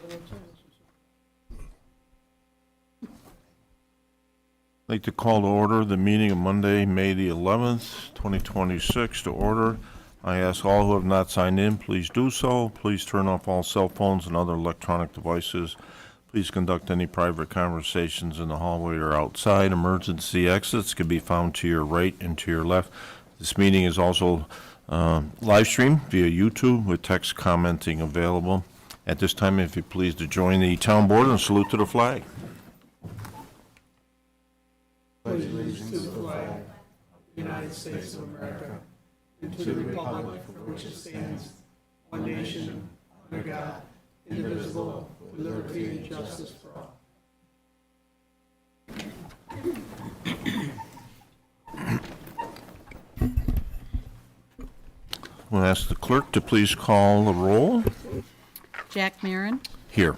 I'd like to call to order the meeting of Monday, May the 11th, 2026 to order. I ask all who have not signed in, please do so. Please turn off all cell phones and other electronic devices. Please conduct any private conversations in the hallway or outside. Emergency exits can be found to your right and to your left. This meeting is also live streamed via YouTube with text commenting available. At this time, if you please to join the town board and salute to the flag. Pledge allegiance to the flag of the United States of America and to the republic for which it stands, one nation, under God, indivisible, with liberty and justice for all. We'll ask the clerk to please call the roll. Jack Marin, Here.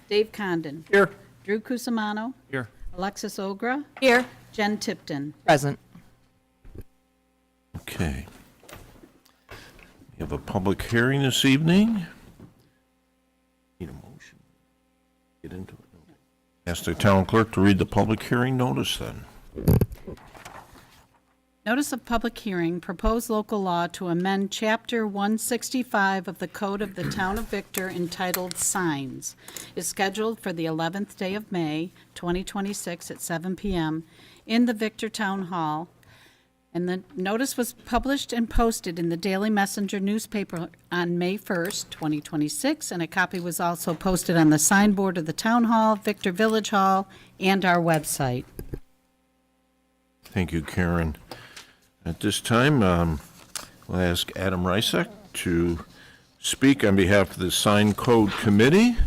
Dave Condon. Here. Drew Cusimano. Here. Alexis Ogra. Here. Jen Tipton. Present. Okay. We have a public hearing this evening. Need a motion. Get into it. Ask the town clerk to read the public hearing notice then. Notice of public hearing, proposed local law to amend Chapter 165 of the Code of the Town of Victor entitled Signs, is scheduled for the 11th day of May, 2026 at 7 p.m. in the Victor Town Hall. And the notice was published and posted in the Daily Messenger newspaper on May 1st, 2026, and a copy was also posted on the signboard of the Town Hall, Victor Village Hall, and our website. Thank you, Karen. At this time, we'll ask Adam Rysek to speak on behalf of the Sign Code Committee.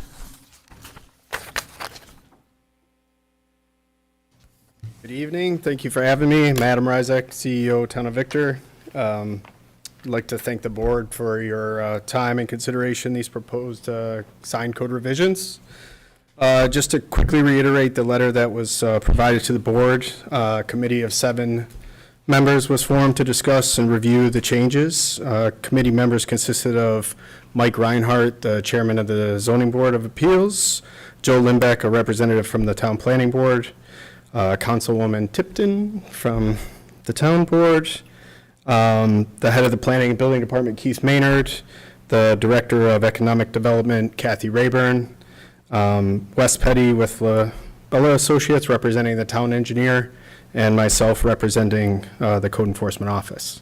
Good evening. Thank you for having me. I'm Adam Rysek, CEO, Town of Victor. I'd like to thank the board for your time and consideration these proposed sign code revisions. Just to quickly reiterate the letter that was provided to the board, a committee of 7 members was formed to discuss and review the changes. Committee members consisted of Mike Reinhardt, the chairman of the Zoning Board of Appeals, Joe Limbeck, a representative from the Town Planning Board, Councilwoman Tipton from the Town Board, the head of the Planning and Building Department, Keith Maynard, the Director of Economic Development, Kathy Rayburn, Wes Petty with Bella Associates representing the Town Engineer, and myself representing the Code Enforcement Office.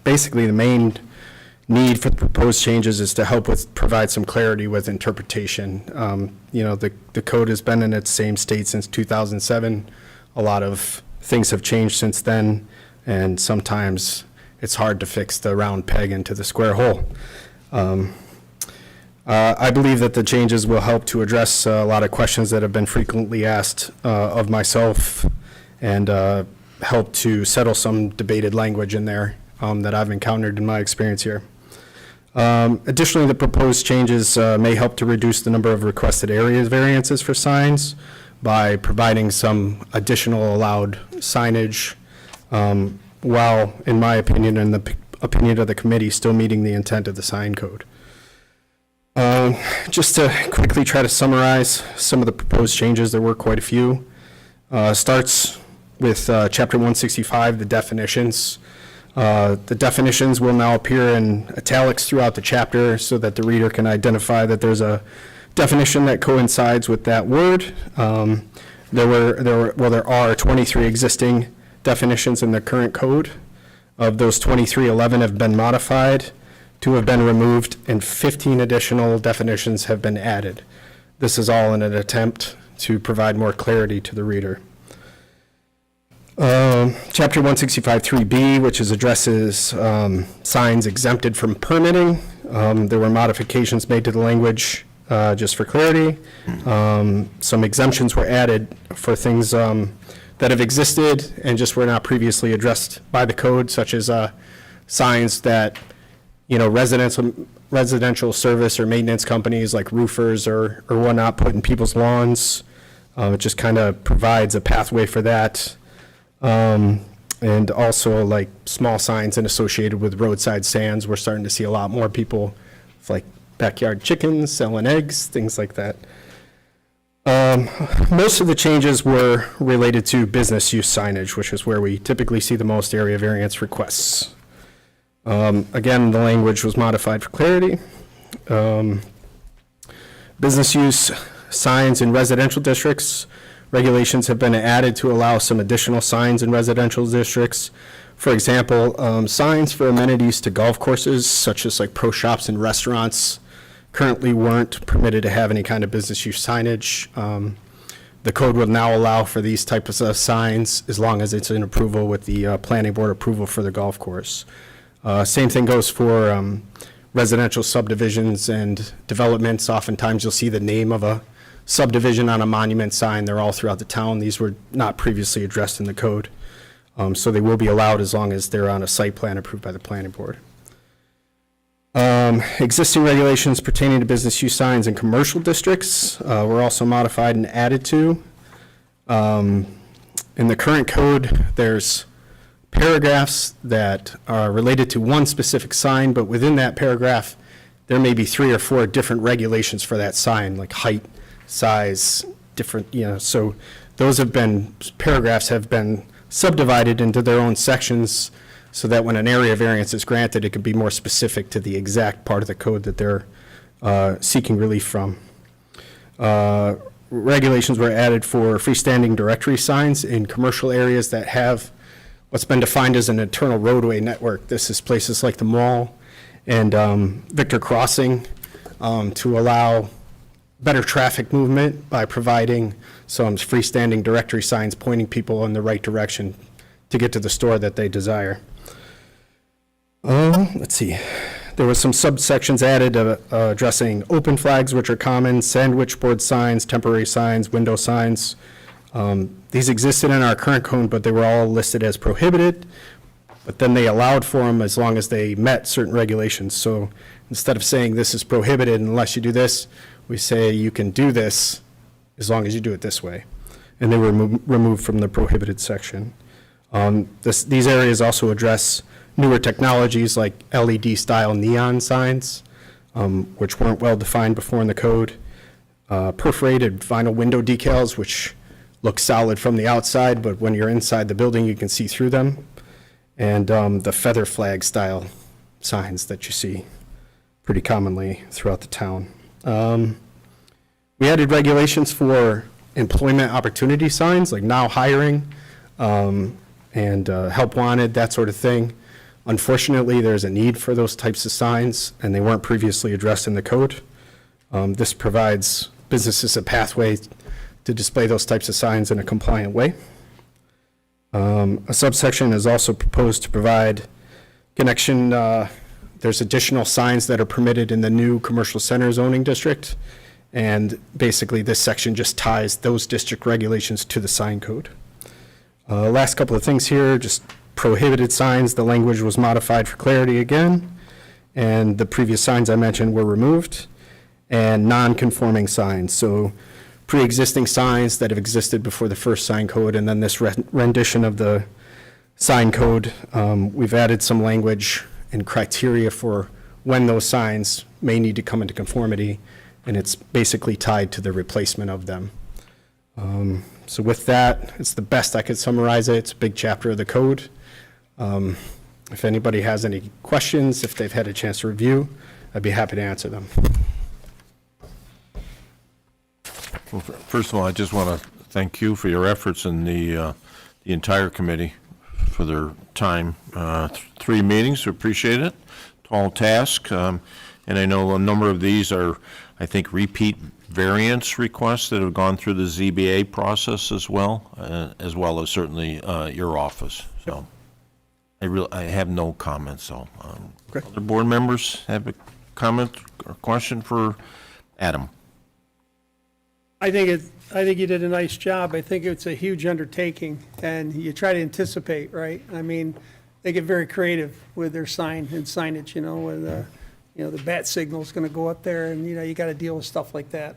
Basically the main need for the proposed changes is to help provide some clarity with interpretation. The code has been in its same state since 2007. A lot of things have changed since then, and sometimes it's hard to fix the round peg into the square hole. I believe that the changes will help to address a lot of questions that have been frequently asked of myself and help to settle some debated language in there that I've encountered in my experience here. Additionally, the proposed changes may help to reduce the number of requested area variances for signs by providing some additional allowed signage while, in my opinion and the opinion of the committee, still meeting the intent of the sign code. Just to quickly try to summarize some of the proposed changes, there were quite a few. Starts with Chapter 165, the definitions. The definitions will now appear in italics throughout the chapter so that the reader can identify that there's a definition that coincides with that word. There are 23 existing definitions in the current code. Of those 23, 11 have been modified, 2 have been removed, and 15 additional definitions have been added. This is all in an attempt to provide more clarity to the reader. Chapter 165.3b, which addresses signs exempted from permitting. There were modifications made to the language just for clarity. Some exemptions were added for things that have existed and just were not previously addressed by the code, such as signs that residential service or maintenance companies like roofers or whatnot put in people's lawns. It just kind of provides a pathway for that. And also like small signs and associated with roadside stands, we're starting to see a lot more people with like backyard chickens, selling eggs, things like that. Most of the changes were related to business use signage, which is where we typically see the most area variance requests. Again, the language was modified for clarity. Business use signs in residential districts, regulations have been added to allow some additional signs in residential districts. For example, signs for amenities to golf courses, such as like pro shops and restaurants, currently weren't permitted to have any kind of business use signage. The code will now allow for these types of signs as long as it's in approval with the planning board approval for the golf course. Same thing goes for residential subdivisions and developments. Oftentimes you'll see the name of a subdivision on a monument sign. They're all throughout the town. These were not previously addressed in the code. So they will be allowed as long as they're on a site plan approved by the planning board. Existing regulations pertaining to business use signs in commercial districts were also modified and added to. In the current code, there's paragraphs that are related to one specific sign, but within that paragraph, there may be 3 or 4 different regulations for that sign, like height, size, different, so those paragraphs have been subdivided into their own sections so that when an area variance is granted, it could be more specific to the exact part of the code that they're seeking relief from. Regulations were added for freestanding directory signs in commercial areas that have what's been defined as an internal roadway network. This is places like the mall and Victor Crossing to allow better traffic movement by providing some freestanding directory signs pointing people in the right direction to get to the store that they desire. Let's see. There was some subsections added addressing open flags, which are common, sandwich board signs, temporary signs, window signs. These existed in our current code, but they were all listed as prohibited, but then they allowed for them as long as they met certain regulations. So instead of saying this is prohibited unless you do this, we say you can do this as long as you do it this way. And they were removed from the prohibited section. These areas also address newer technologies like LED-style neon signs, which weren't well defined before in the code. Perforated vinyl window decals, which look solid from the outside, but when you're inside the building, you can see through them. And the feather flag style signs that you see pretty commonly throughout the town. We added regulations for employment opportunity signs, like now hiring and help wanted, that sort of thing. Unfortunately, there's a need for those types of signs, and they weren't previously addressed in the code. This provides businesses a pathway to display those types of signs in a compliant way. A subsection is also proposed to provide connection. There's additional signs that are permitted in the new commercial center zoning district, and basically this section just ties those district regulations to the sign code. Last couple of things here, just prohibited signs, the language was modified for clarity again, and the previous signs I mentioned were removed, and non-conforming signs. So pre-existing signs that have existed before the first sign code, and then this rendition of the sign code, we've added some language and criteria for when those signs may need to come into conformity, and it's basically tied to the replacement of them. So with that, it's the best I could summarize it. It's a big chapter of the code. If anybody has any questions, if they've had a chance to review, I'd be happy to answer them. Well, first of all, I just want to thank you for your efforts and the entire committee for their time. 3 meetings, we appreciate it. Tall task. And I know a number of these are, I think, repeat variance requests that have gone through the ZBA process as well as certainly your office. So I have no comments. So Okay. other board members have a comment or question for Adam? I think you did a nice job. I think it's a huge undertaking, and you try to anticipate, right? I mean, they get very creative with their sign and signage, with, the bat signal's gonna go up there, and, you gotta deal with stuff like that.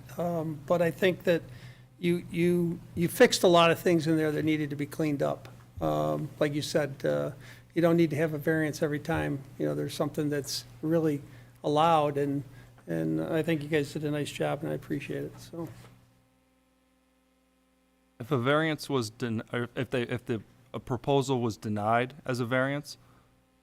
But I think that you fixed a lot of things in there that needed to be cleaned up. Like you said, you don't need to have a variance every time, there's something that's really allowed, and And I think you guys did a nice job, and I appreciate it, so. If a variance was or if a proposal was denied as a variance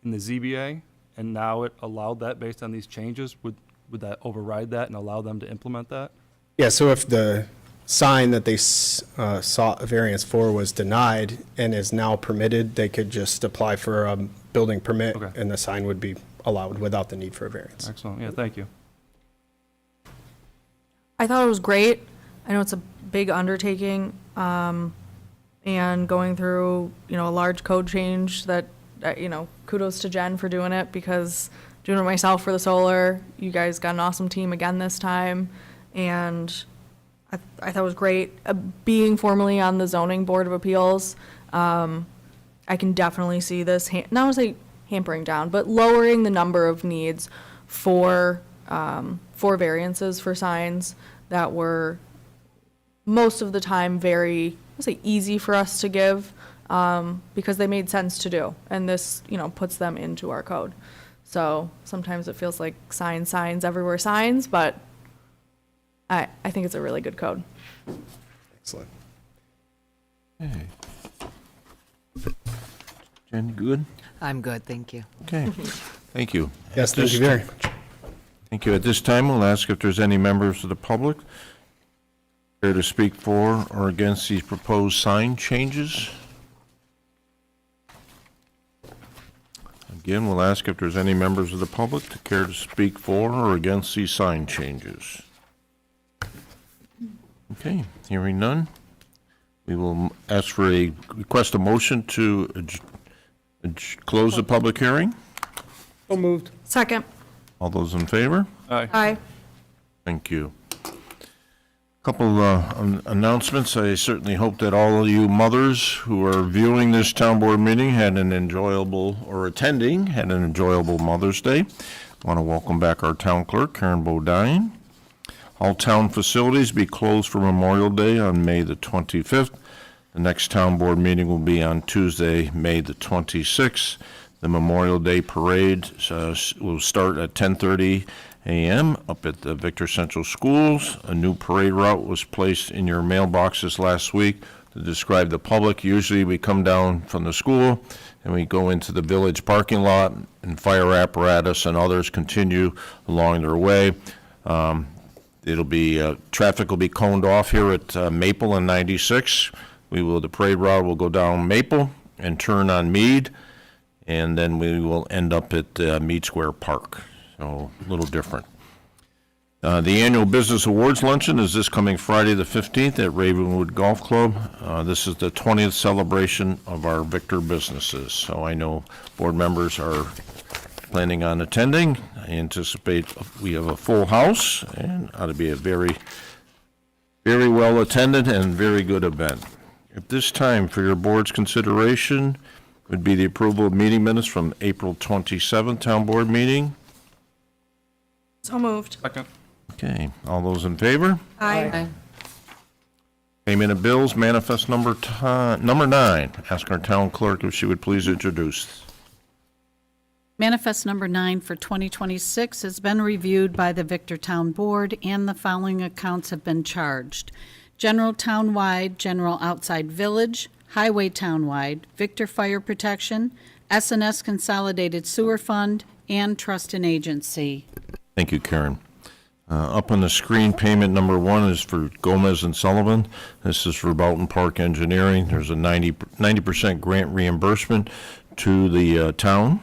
in the ZBA, and now it allowed that based on these changes, would that override that and allow them to implement that? Yeah, so if the sign that they sought a variance for was denied and is now permitted, they could just apply for a building permit, Okay. and the sign would be allowed without the need for a variance. Excellent, yeah, thank you. I thought it was great. I know it's a big undertaking, and going through, a large code change that, kudos to Jen for doing it, because doing it myself for the solar, you guys got an awesome team again this time, and I thought it was great. Being formerly on the zoning board of appeals, I can definitely see this, not to say hampering down, but lowering the number of needs for variances for signs that were most of the time very, I'll say, easy for us to give, because they made sense to do, and this, puts them into our code. So sometimes it feels like signs everywhere signs, but I think it's a really good code. Excellent. Okay. Jen, you good? I'm good, thank you. Okay, thank you. Yes, thank you very much. Thank you. At this time, we'll ask if there's any members of the public care to speak for or against these proposed sign changes. Again, we'll ask if there's any members of the public that care to speak for or against these sign changes. Okay, hearing none, we will ask for request a motion to close the public hearing. So moved. Second. All those in favor? Aye. Aye. Thank you. Couple announcements. I certainly hope that all of you mothers who are viewing this town board meeting had an enjoyable, or attending, had an enjoyable Mother's Day. I want to welcome back our town clerk, Karen Bodine. All town facilities be closed for Memorial Day on May the 25th. The next town board meeting will be on Tuesday, May the 26th. The Memorial Day Parade will start at 10:30 a.m. up at the Victor Central Schools. A new parade route was placed in your mailboxes last week to describe the public. Usually we come down from the school and we go into the village parking lot, and fire apparatus and others continue along their way. It'll be, traffic will be coned off here at Maple and 96. The parade route will go down Maple and turn on Mead, and then we will end up at Mead Square Park. So a little different. The annual Business Awards Luncheon is this coming Friday the 15th at Ravenwood Golf Club. This is the 20th celebration of our Victor businesses. So I know board members are planning on attending. I anticipate we have a full house, and ought to be a very, very well attended and very good event. At this time, for your board's consideration, would be the approval of meeting minutes from April 27th town board meeting. So moved. Second. Okay, all those in favor? Aye. Payment of bills, manifest number 9. Ask our town clerk if she would please introduce. Manifest number 9 for 2026 has been reviewed by the Victor Town Board, and the following accounts have been charged: General Townwide, General Outside Village, Highway Townwide, Victor Fire Protection, S&S Consolidated Sewer Fund, and Trust and Agency. Thank you, Karen. Up on the screen, payment number 1 is for Gomez and Sullivan. This is for Boughton Park Engineering. There's a 90% grant reimbursement to the town.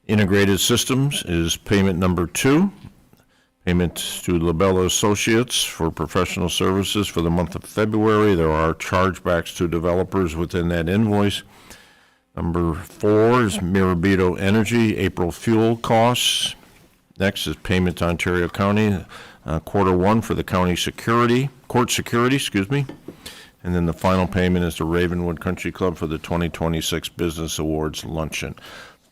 Integrated Systems is payment number 2. Payment to Labella Associates for professional services for the month of February. There are chargebacks to developers within that invoice. Number 4 is Mirabito Energy, April fuel costs. Next is payment to Ontario County, quarter 1 for the court security, And then the final payment is to Ravenwood Country Club for the 2026 Business Awards Luncheon.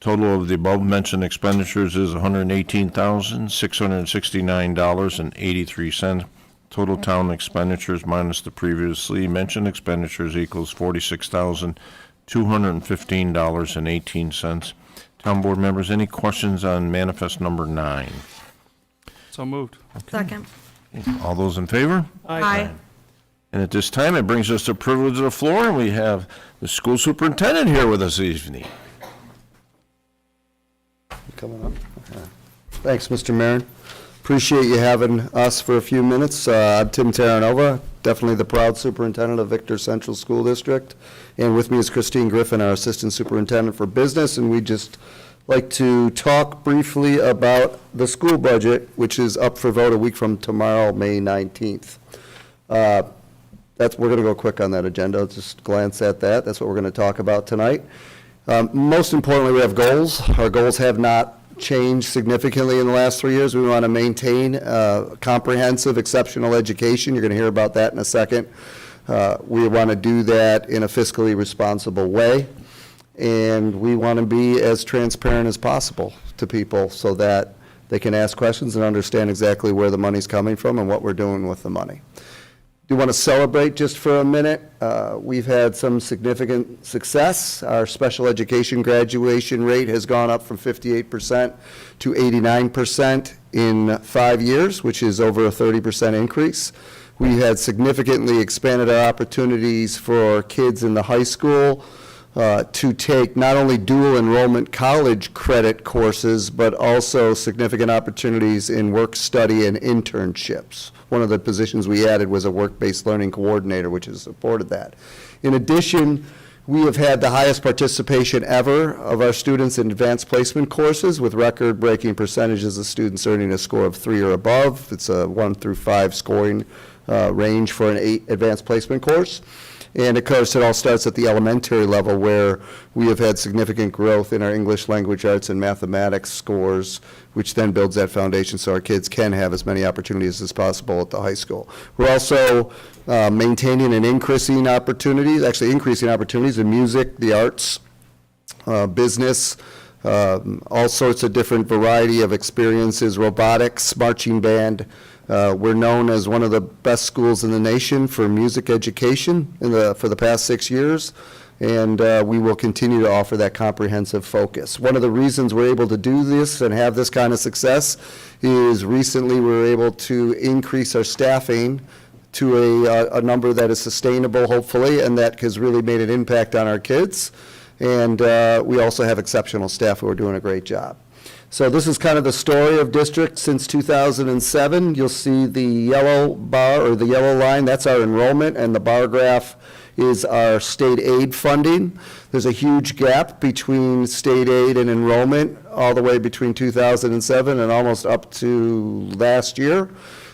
Total of the above-mentioned expenditures is $118,669.83. Total town expenditures minus the previously mentioned expenditures equals $46,215.18. Town board members, any questions on manifest number 9? So moved. Second. All those in favor? Aye. And at this time, it brings us the privilege of the floor, and we have the school superintendent here with us this evening. Coming up. Okay. Thanks, Mr. Maron. Appreciate you having us for a few minutes. I'm Tim Terranova, definitely the proud superintendent of Victor Central School District. And with me is Christine Griffin, our assistant superintendent for business, and we just like to talk briefly about the school budget, which is up for vote a week from tomorrow, May 19th. We're going to go quick on that agenda. Just glance at that. That's what we're going to talk about tonight. Most importantly, we have goals. Our goals have not changed significantly in the last 3 years. We want to maintain comprehensive, exceptional education. You're going to hear about that in a second. We want to do that in a fiscally responsible way. And we want to be as transparent as possible to people so that they can ask questions and understand exactly where the money's coming from and what we're doing with the money. Do want to celebrate just for a minute. We've had some significant success. Our special education graduation rate has gone up from 58% to 89% in 5 years, which is over a 30% increase. We had significantly expanded our opportunities for kids in the high school to take not only dual enrollment college credit courses, but also significant opportunities in work study and internships. One of the positions we added was a work-based learning coordinator, which has supported that. In addition, we have had the highest participation ever of our students in advanced placement courses with record-breaking percentages of students earning a score of 3 or above. It's a 1 through 5 scoring range for an 8 advanced placement course. And of course, it all starts at the elementary level where we have had significant growth in our English language arts and mathematics scores, which then builds that foundation so our kids can have as many opportunities as possible at the high school. We're also maintaining and increasing opportunities in music, the arts, business, all sorts of different variety of experiences, robotics, marching band. We're known as one of the best schools in the nation for music education for the past 6 years, and we will continue to offer that comprehensive focus. One of the reasons we're able to do this and have this kind of success is recently we were able to increase our staffing to a number that is sustainable, hopefully, and that has really made an impact on our kids. And we also have exceptional staff who are doing a great job. So this is kind of the story of district since 2007. You'll see the yellow bar or the yellow line, that's our enrollment, and the bar graph is our state aid funding. There's a huge gap between state aid and enrollment all the way between 2007 and almost up to last year.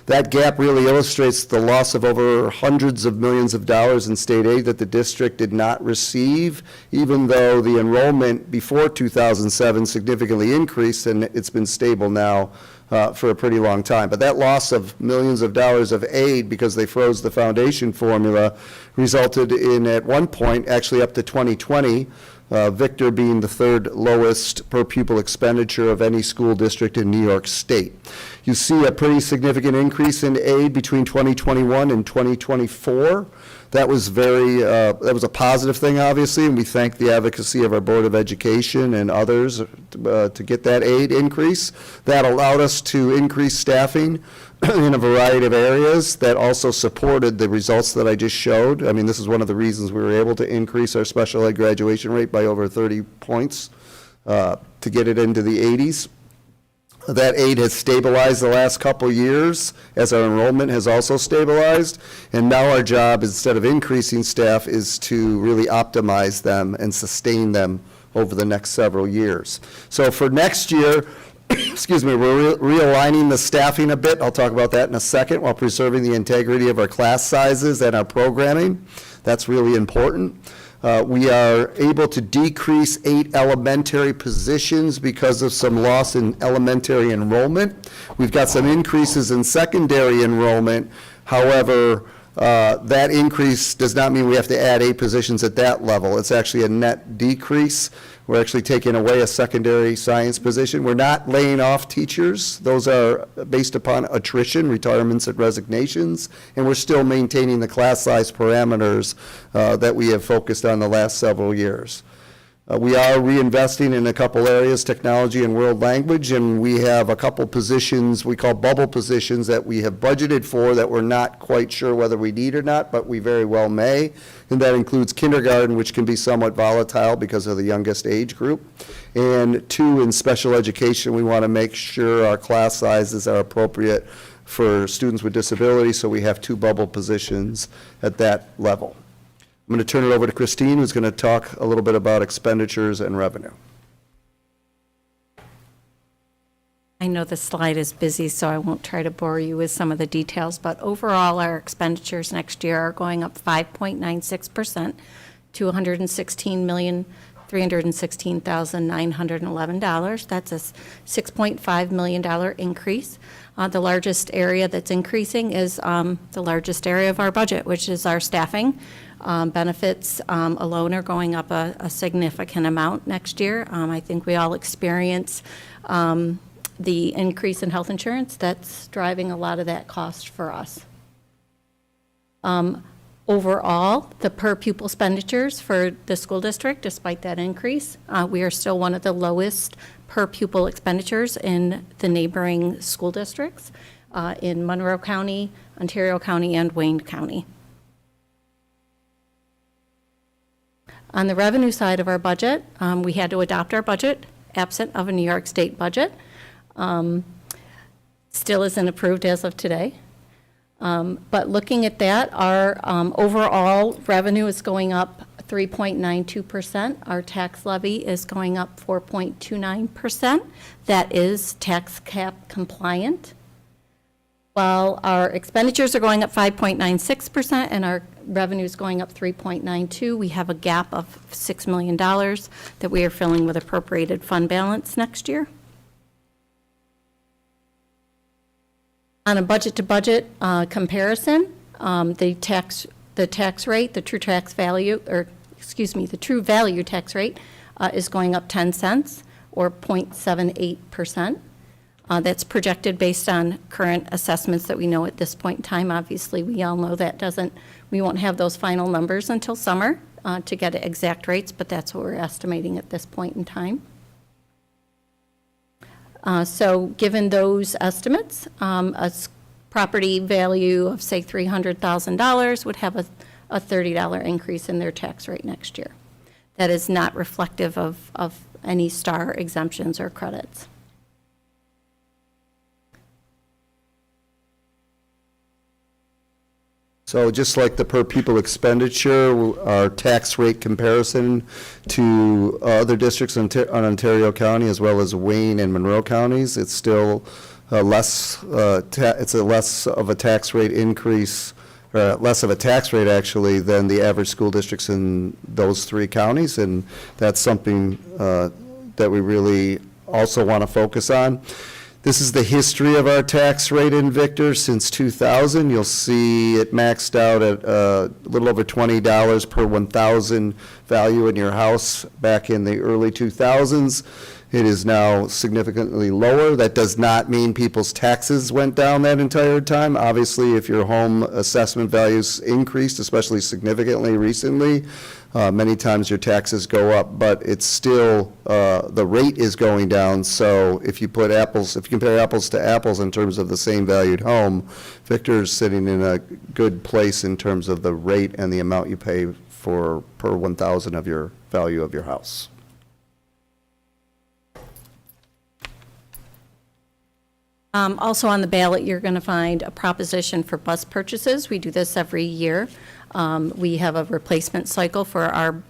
That gap really illustrates the loss of over hundreds of millions of dollars in state aid that the district did not receive, even though the enrollment before 2007 significantly increased, and it's been stable now for a pretty long time. But that loss of millions of dollars of aid, because they froze the foundation formula, resulted in, at one point, actually up to 2020, Victor being the third lowest per pupil expenditure of any school district in New York State. You see a pretty significant increase in aid between 2021 and 2024. That was that was a positive thing, obviously, and we thank the advocacy of our Board of Education and others to get that aid increase. That allowed us to increase staffing in a variety of areas that also supported the results that I just showed. I mean, this is one of the reasons we were able to increase our special ed graduation rate by over 30 points to get it into the 80s. That aid has stabilized the last couple years as our enrollment has also stabilized. And now our job, instead of increasing staff, is to really optimize them and sustain them over the next several years. So for next year, excuse me, we're realigning the staffing a bit. I'll talk about that in a second, while preserving the integrity of our class sizes and our programming. That's really important. We are able to decrease 8 elementary positions because of some loss in elementary enrollment. We've got some increases in secondary enrollment. However, that increase does not mean we have to add 8 positions at that level. It's actually a net decrease. We're actually taking away a secondary science position. We're not laying off teachers. Those are based upon attrition, retirements, and resignations, and we're still maintaining the class size parameters that we have focused on the last several years. We are reinvesting in a couple areas, technology and world language, and we have a couple positions we call bubble positions that we have budgeted for that we're not quite sure whether we need or not, but we very well may. And that includes kindergarten, which can be somewhat volatile because of the youngest age group. And 2, in special education, we want to make sure our class sizes are appropriate for students with disabilities, so we have 2 bubble positions at that level. I'm going to turn it over to Christine, who's going to talk a little bit about expenditures and revenue. I know the slide is busy, so I won't try to bore you with some of the details, but overall, our expenditures next year are going up 5.96% to $116,316,911. That's a $6.5 million increase. The largest area that's increasing is the largest area of our budget, which is our staffing. Benefits alone are going up a significant amount next year. I think we all experience the increase in health insurance. That's driving a lot of that cost for us. Overall, the per pupil expenditures for the school district, despite that increase, we are still one of the lowest per pupil expenditures in the neighboring school districts in Monroe County, Ontario County, and Wayne County. On the revenue side of our budget, we had to adopt our budget absent of a New York State budget. Still isn't approved as of today. But looking at that, our overall revenue is going up 3.92%. Our tax levy is going up 4.29%. That is tax cap compliant. While our expenditures are going up 5.96% and our revenue is going up 3.92%, we have a gap of $6 million that we are filling with appropriated fund balance next year. On a budget-to-budget comparison, the tax rate, the true tax value, or excuse me, the true value tax rate is going up 10 cents or 0.78%. That's projected based on current assessments that we know at this point in time. Obviously, we all know that we won't have those final numbers until summer to get exact rates, but that's what we're estimating at this point in time. So given those estimates, a property value of, say, $300,000 would have a $30 increase in their tax rate next year. That is not reflective of any STAR exemptions or credits. So just like the per pupil expenditure, our tax rate comparison to other districts on Ontario County as well as Wayne and Monroe counties, it's still less of a tax rate increase, less of a tax rate actually than the average school districts in those 3 counties, and that's something that we really also want to focus on. This is the history of our tax rate in Victor since 2000. You'll see it maxed out at a little over $20 per 1,000 value in your house back in the early 2000s. It is now significantly lower. That does not mean people's taxes went down that entire time. Obviously, if your home assessment values increased, especially significantly recently, many times your taxes go up, but it's still, the rate is going down. So if you compare apples to apples in terms of the same valued home, Victor's sitting in a good place in terms of the rate and the amount you pay for per 1,000 of your value of your house. Also on the ballot, you're going to find a proposition for bus purchases. We do this every year. We have a replacement cycle for our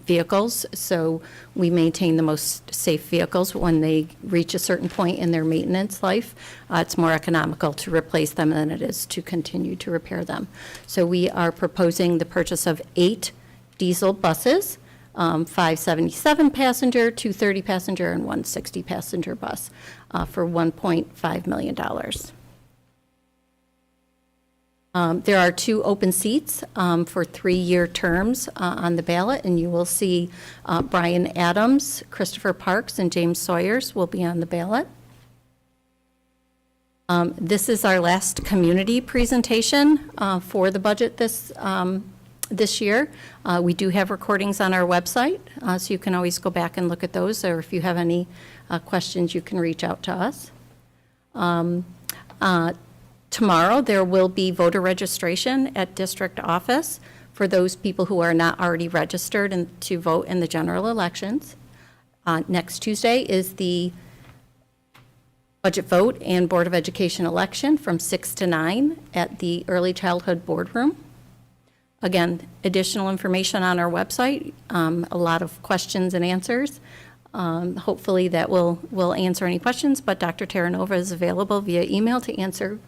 vehicles, so we maintain the most safe vehicles. When they reach a certain point in their maintenance life, it's more economical to replace them than it is to continue to repair them. So we are proposing the purchase of 8 diesel buses, 577 passenger, 230 passenger, and 160 passenger bus for $1.5 million. There are 2 open seats for 3-year terms on the ballot, and you will see Brian Adams, Christopher Parks, and James Sawyers will be on the ballot. This is our last community presentation for the budget this this year. We do have recordings on our website, so you can always go back and look at those, or if you have any questions, you can reach out to us. Tomorrow, there will be voter registration at district office for those people who are not already registered and to vote in the general elections. Next Tuesday is the budget vote and Board of Education election from 6 to 9 at the Early Childhood Boardroom. Again, additional information on our website, a lot of questions and answers. Hopefully that will answer any questions, but Dr. Terranova is available via email to answer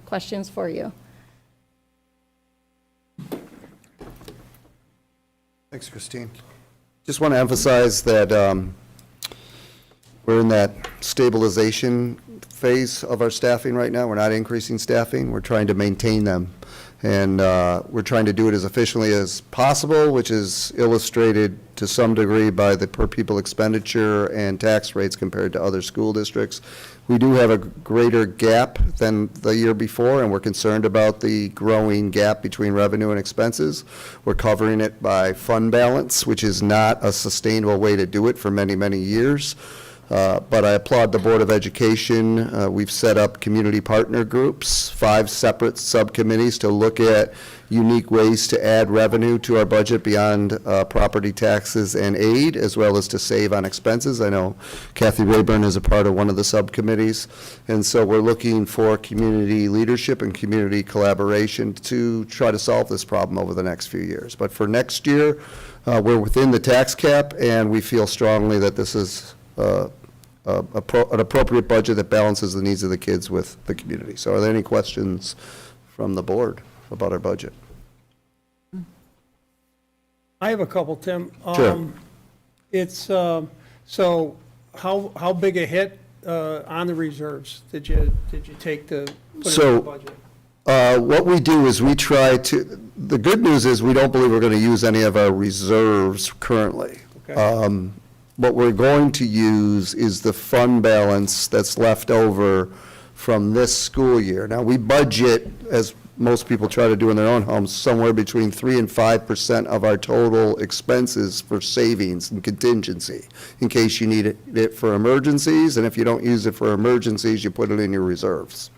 questions for you. Thanks, Christine. Just want to emphasize that we're in that stabilization phase of our staffing right now. We're not increasing staffing. We're trying to maintain them. And we're trying to do it as efficiently as possible, which is illustrated to some degree by the per pupil expenditure and tax rates compared to other school districts. We do have a greater gap than the year before, and we're concerned about the growing gap between revenue and expenses. We're covering it by fund balance, which is not a sustainable way to do it for many, many years. But I applaud the Board of Education. We've set up community partner groups, 5 separate subcommittees to look at unique ways to add revenue to our budget beyond property taxes and aid, as well as to save on expenses. I know Kathy Rayburn is a part of one of the subcommittees. And so we're looking for community leadership and community collaboration to try to solve this problem over the next few years. But for next year, we're within the tax cap, and we feel strongly that this is an appropriate budget that balances the needs of the kids with the community. So are there any questions from the board about our budget? I have a couple, Tim. Sure. It's, so how big a hit on the reserves did you take to put in So- the budget? What we do is we try to, the good news is we don't believe we're going to use any of our reserves currently. Okay. What we're going to use is the fund balance that's left over from this school year. Now, we budget, as most people try to do in their own homes, somewhere between 3 and 5% of our total expenses for savings and contingency, in case you need it for emergencies, and if you don't use it for emergencies, you put it in your reserves.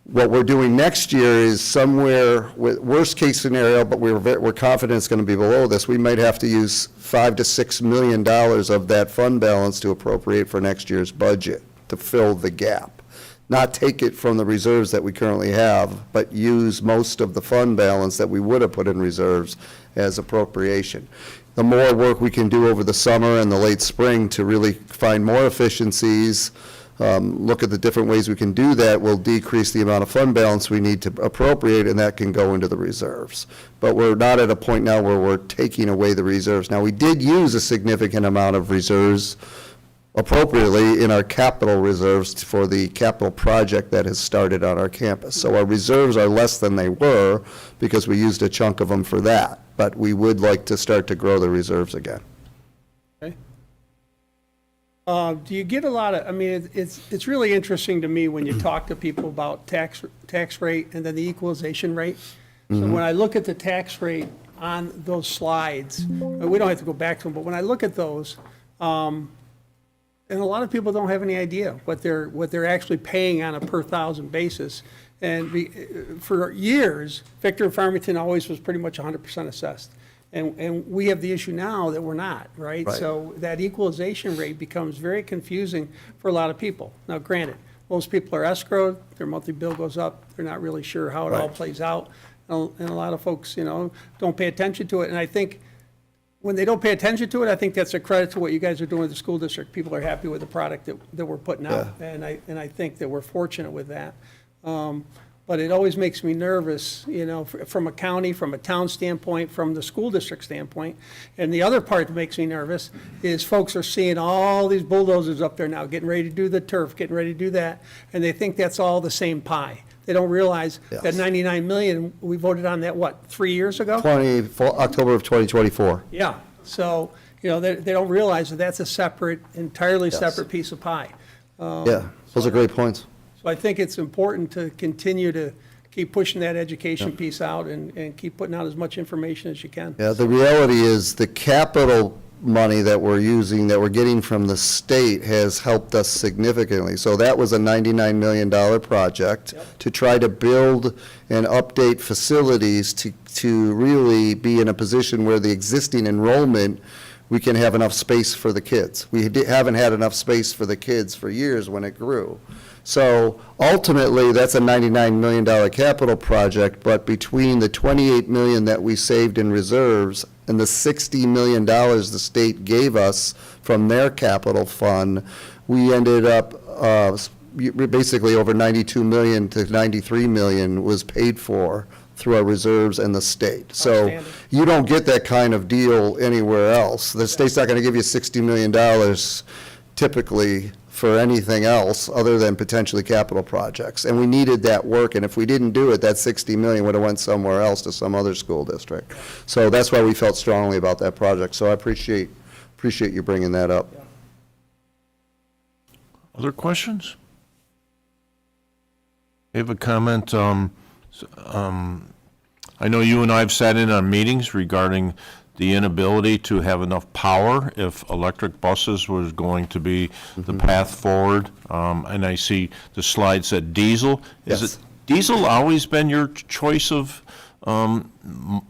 What we're doing next year is somewhere, worst case scenario, but we're confident it's going to be below this, we might have to use $5 to $6 million of that fund balance to appropriate for next year's budget to fill the gap. Not take it from the reserves that we currently have, but use most of the fund balance that we would have put in reserves as appropriation. The more work we can do over the summer and the late spring to really find more efficiencies, look at the different ways we can do that, will decrease the amount of fund balance we need to appropriate, and that can go into the reserves. But we're not at a point now where we're taking away the reserves. Now, we did use a significant amount of reserves appropriately in our capital reserves for the capital project that has started on our campus. So our reserves are less than they were because we used a chunk of them for that. But we would like to start to grow the reserves again. Okay. Do you get a lot of, I mean, it's really interesting to me when you talk to people about tax rate and then the equalization rate. So when I look at the tax rate on those slides, we don't have to go back to them, but when I look at those, and a lot of people don't have any idea what they're actually paying on a per thousand basis. And for years, Victor and Farmington always was pretty much 100% assessed. And we have the issue now that we're not, right? Right. So that equalization rate becomes very confusing for a lot of people. Now, granted, most people are escrowed, their monthly bill goes up, they're not really sure how it all Right. plays out. And a lot of folks, don't pay attention to it. And I think when they don't pay attention to it, I think that's a credit to what you guys are doing with the school district. People are happy with the product that we're putting out. And I think that we're fortunate with that. But it always makes me nervous, from a county, from a town standpoint, from the school district standpoint. And the other part that makes me nervous is folks are seeing all these bulldozers up there now, getting ready to do the turf, getting ready to do that, and they think that's all the same pie. They don't realize that Yes. 99 million, we voted on that, 3 years ago? October of 2024. Yeah, so, they don't realize that that's a entirely separate piece of pie. Yeah, those are great points. So I think it's important to continue to keep pushing that education piece out and keep putting out as much information as you can. Yeah, the reality is the capital money that we're using, that we're getting from the state has helped us significantly. So that was a $99 million project to try to build and update facilities to really be in a position where the existing enrollment, we can have enough space for the kids. We haven't had enough space for the kids for years when it grew. So ultimately, that's a $99 million capital project, but between the $28 million that we saved in reserves and the $60 million the state gave us from their capital fund, we ended up basically over $92 million to $93 million was paid for through our reserves and the state. So Outstanding. you don't get that kind of deal anywhere else. The state's not going to give you $60 million typically for anything else other than potentially capital projects. And we needed that work, and if we didn't do it, that $60 million would have went somewhere else to some other school district. So that's why we felt strongly about that project. So I appreciate you bringing that up. Other questions? I have a comment. I know you and I have sat in on meetings regarding the inability to have enough power if electric buses was going to be the path forward. And I see the slide said diesel. Is Yes. it diesel always been your choice of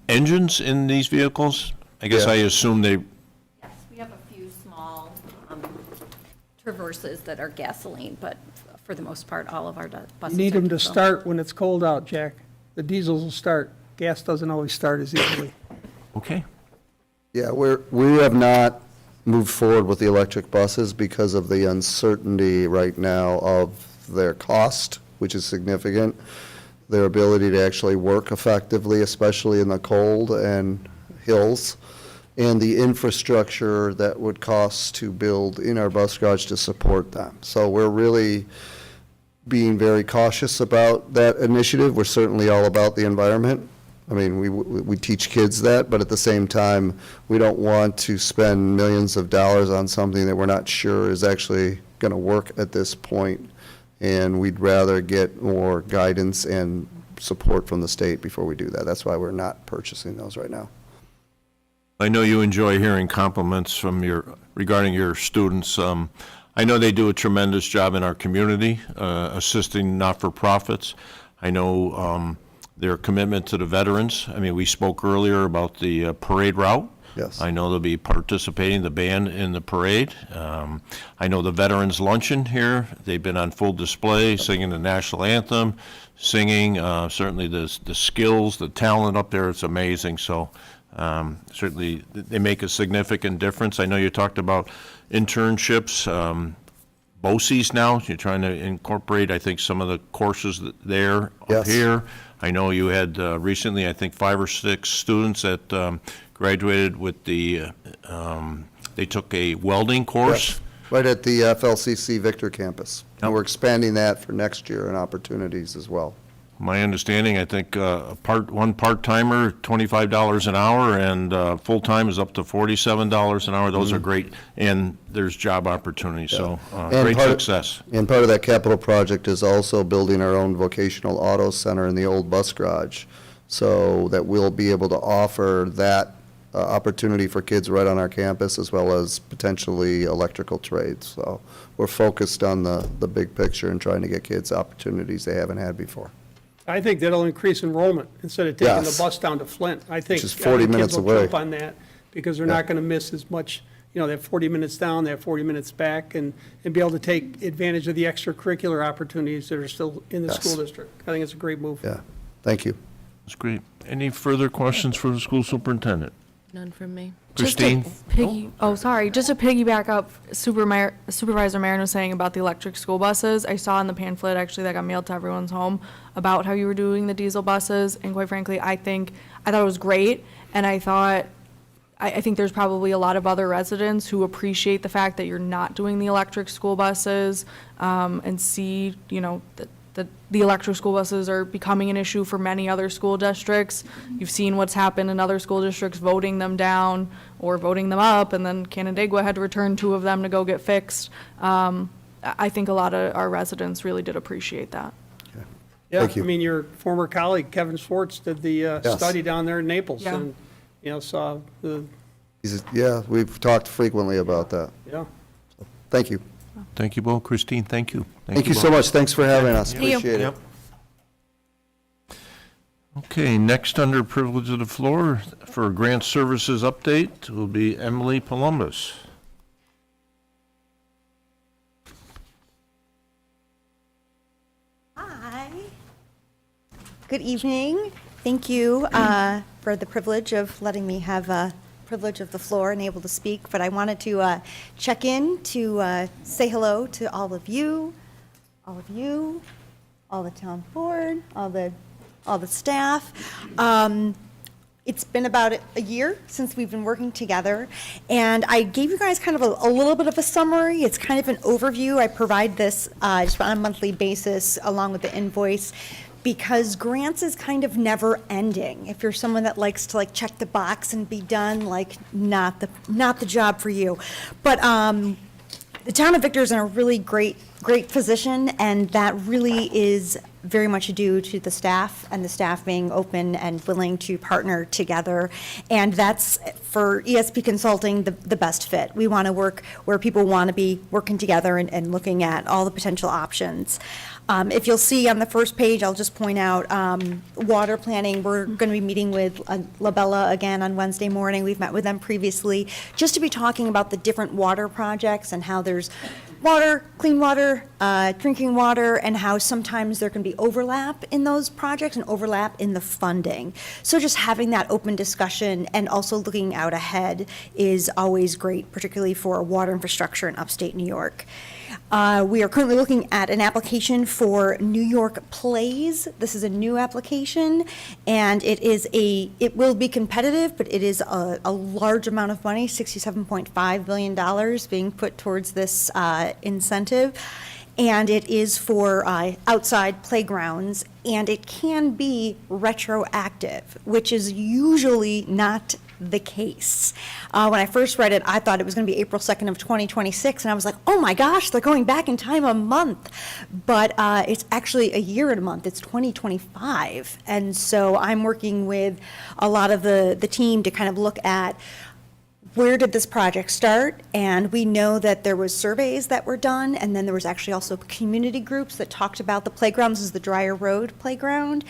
engines in these vehicles? I guess Yeah. I assume they, Yes, we have a few small Traverses that are gasoline, but for the most part, all of our buses You need are them to diesel. start when it's cold out, Jack. The diesels will start. Gas doesn't always start as easily. okay. Yeah, we have not moved forward with the electric buses because of the uncertainty right now of their cost, which is significant, their ability to actually work effectively, especially in the cold and hills, and the infrastructure that would cost to build in our bus garage to support them. So we're really being very cautious about that initiative. We're certainly all about the environment. I mean, we teach kids that, but at the same time, we don't want to spend millions of dollars on something that we're not sure is actually going to work at this point. And we'd rather get more guidance and support from the state before we do that. That's why we're not purchasing those right now. I know you enjoy hearing compliments from regarding your students. I know they do a tremendous job in our community, assisting not-for-profits. I know their commitment to the veterans. I mean, we spoke earlier about the parade route. Yes. I know they'll be participating, the band in the parade. I know the Veterans Luncheon here, they've been on full display, singing the national anthem, singing, certainly the skills, the talent up there, it's amazing. So certainly they make a significant difference. I know you talked about internships, BOCES now, you're trying to incorporate, I think, some of the courses there up Yes. here. I know you had recently, I think, 5 or 6 students that graduated with they took a welding course. Right at the FLCC Victor campus. And we're expanding that for next year and opportunities as well. My understanding, I think, one part-timer, $25 an hour, and full-time is up to $47 an hour. Those are great, and there's job opportunities, so And great part- success. And part of that capital project is also building our own vocational auto center in the old bus garage, so that we'll be able to offer that opportunity for kids right on our campus, as well as potentially electrical trades. So we're focused on the big picture and trying to get kids opportunities they haven't had before. I think that'll increase enrollment instead of taking the Yes. bus down to Flint. I think Which is 40 minutes kids will away. jump on that because they're not going to miss as much, they have 40 minutes down, they have 40 minutes back, and be able to take advantage of the extracurricular opportunities that are still in the Yes. school district. I think it's a great move. Yeah, thank you. That's great. Any further questions for the school superintendent? None from me. Christine? Just to piggyback up, Supervisor Marin was saying about the electric school buses. I saw in the pamphlet, actually, that got mailed to everyone's home, about how you were doing the diesel buses, and quite frankly, I thought it was great, and I think there's probably a lot of other residents who appreciate the fact that you're not doing the electric school buses, and see, that the electric school buses are becoming an issue for many other school districts. You've seen what's happened in other school districts, voting them down or voting them up, and then Canandaigua had to return 2 of them to go get fixed. I think a lot of our residents really did appreciate that. Yeah, Thank you. I mean, your former colleague, Kevin Schwartz, did the study down there in Naples Yeah. and, saw the, Yeah, we've talked frequently about that. yeah. Thank you. Thank you both. Christine, thank you. Thank you so both. much. Thanks for having us. you. Appreciate it. Yep. Okay, next under privilege of the floor for grant services update will be Emily Columbus. Hi. Good evening. Thank you for the privilege of letting me have privilege of the floor and able to speak. But I wanted to check in to say hello to all of you, all the town board, all the staff. It's been about a year since we've been working together, and I gave you guys kind of a little bit of a summary. It's kind of an overview. I provide this just on a monthly basis along with the invoice, because grants is kind of never ending. If you're someone that likes to like check the box and be done, like not the job for you. But the town of Victor is in a really great position, and that really is very much due to the staff and the staff being open and willing to partner together. And that's, for ESP Consulting, the best fit. We want to work where people want to be working together and looking at all the potential options. If you'll see on the first page, I'll just point out water planning. We're going to be meeting with Labella again on Wednesday morning. We've met with them previously, just to be talking about the different water projects and how there's water, clean water, drinking water, and how sometimes there can be overlap in those projects and overlap in the funding. So just having that open discussion and also looking out ahead is always great, particularly for water infrastructure in upstate New York. We are currently looking at an application for New York Plays. This is a new application, and it will be competitive, but it is a large amount of money, $67.5 billion being put towards this incentive. And it is for outside playgrounds, and it can be retroactive, which is usually not the case. When I first read it, I thought it was going to be April 2nd of 2026, and I was like, oh my gosh, they're going back in time a month. But it's actually a year and a month. It's 2025. And so I'm working with a lot of the team to kind of look at where did this project start? And we know that there was surveys that were done, and then there was actually also community groups that talked about the playgrounds as the Dreyer Road playground.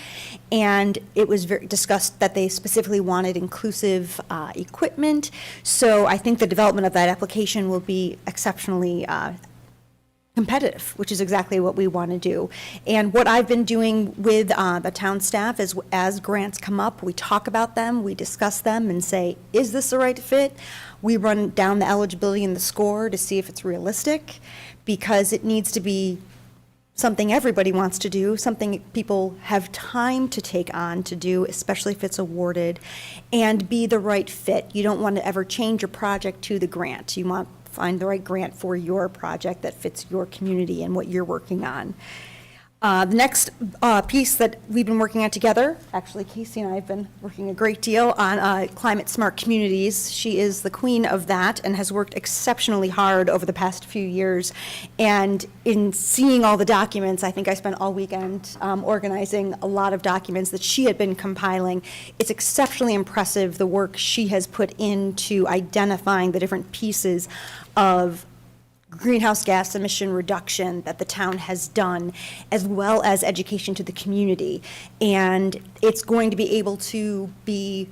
And it was discussed that they specifically wanted inclusive equipment. So I think the development of that application will be exceptionally competitive, which is exactly what we want to do. And what I've been doing with the town staff is, as grants come up, we talk about them, we discuss them and say, is this the right fit? We run down the eligibility and the score to see if it's realistic, because it needs to be something everybody wants to do, something people have time to take on to do, especially if it's awarded, and be the right fit. You don't want to ever change your project to the grant. You want find the right grant for your project that fits your community and what you're working on. The next piece that we've been working on together, actually Casey and I have been working a great deal on climate smart communities. She is the queen of that and has worked exceptionally hard over the past few years. And in seeing all the documents, I think I spent all weekend organizing a lot of documents that she had been compiling. It's exceptionally impressive, the work she has put into identifying the different pieces of greenhouse gas emission reduction that the town has done, as well as education to the community. And it's going to be able to be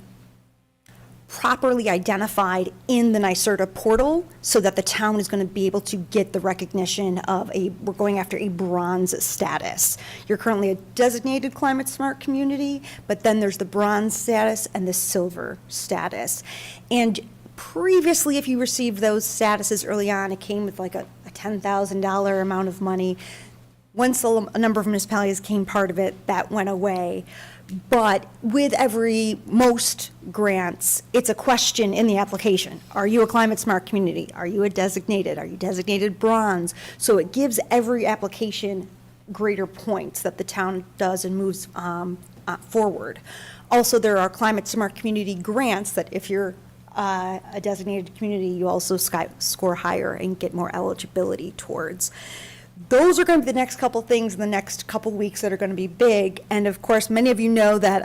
properly identified in the NYSERDA portal so that the town is going to be able to get the recognition of we're going after a bronze status. You're currently a designated climate smart community, but then there's the bronze status and the silver status. And previously, if you received those statuses early on, it came with like a $10,000 amount of money. Once a number of municipalities came part of it, that went away. But with most grants, it's a question in the application. Are you a climate smart community? Are you designated? Are you designated bronze? So it gives every application greater points that the town does and moves forward. Also, there are climate smart community grants that if you're a designated community, you also score higher and get more eligibility towards. those are going to be the next couple things in the next couple weeks that are going to be big. And of course, many of you know that,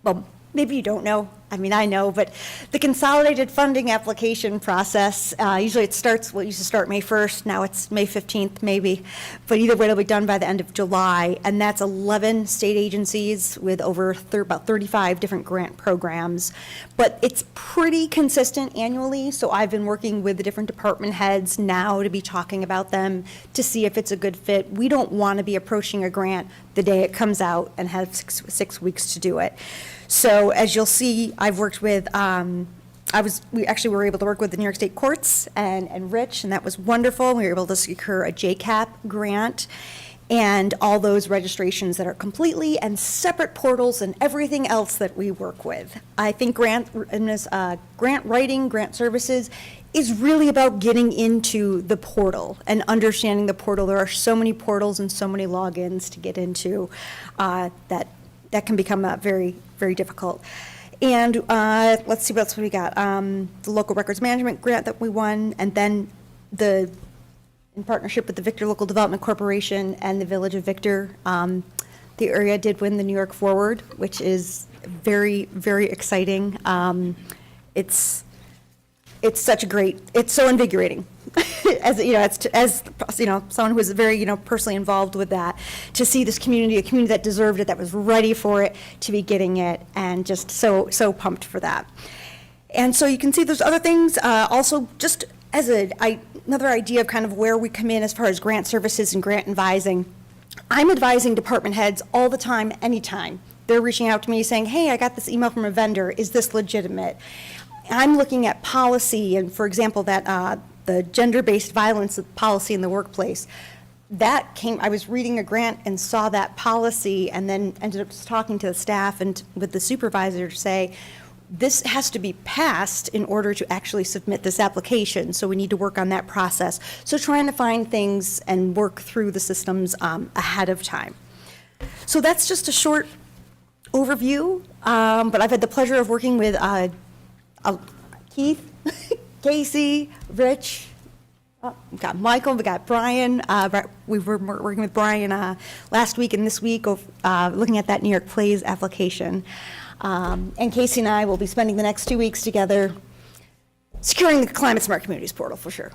well, maybe you don't know. I mean, I know, but the consolidated funding application process, usually it starts, well, it used to start May 1st, now it's May 15th maybe, but either way, it'll be done by the end of July, and that's 11 state agencies with over about 35 different grant programs. But it's pretty consistent annually, so I've been working with the different department heads now to be talking about them to see if it's a good fit. We don't want to be approaching a grant the day it comes out and have six weeks to do it. So as you'll see, I've worked with, we actually were able to work with the New York State Courts and Rich, and that was wonderful. We were able to secure a JCAP grant and all those registrations that are completely and separate portals and everything else that we work with. I think grant writing, grant services is really about getting into the portal and understanding the portal. There are so many portals and so many logins to get into that can become very, very difficult. And let's see what else we got. The local records management grant that we won, and then in partnership with the Victor Local Development Corporation and the Village of Victor, the area did win the New York Forward, which is very, very exciting. It's such a great, it's so invigorating. As you know, as you know, someone who was very, personally involved with that, to see this community, a community that deserved it, that was ready for it, to be getting it, and just so pumped for that. And so you can see there's other things, also just as another idea of kind of where we come in as far as grant services and grant advising. I'm advising department heads all the time, anytime. They're reaching out to me saying, hey, I got this email from a vendor, is this legitimate? I'm looking at policy, and for example, that the gender-based violence policy in the workplace, I was reading a grant and saw that policy, and then ended up just talking to the staff and with the supervisor to say, this has to be passed in order to actually submit this application, so we need to work on that process. So trying to find things and work through the systems ahead of time. So that's just a short overview, but I've had the pleasure of working with Keith, Casey, Rich, we've got Michael, we got Brian. We were working with Brian last week and this week looking at that New York Plays application. And Casey and I will be spending the next 2 weeks together securing the Climate Smart Communities portal for sure.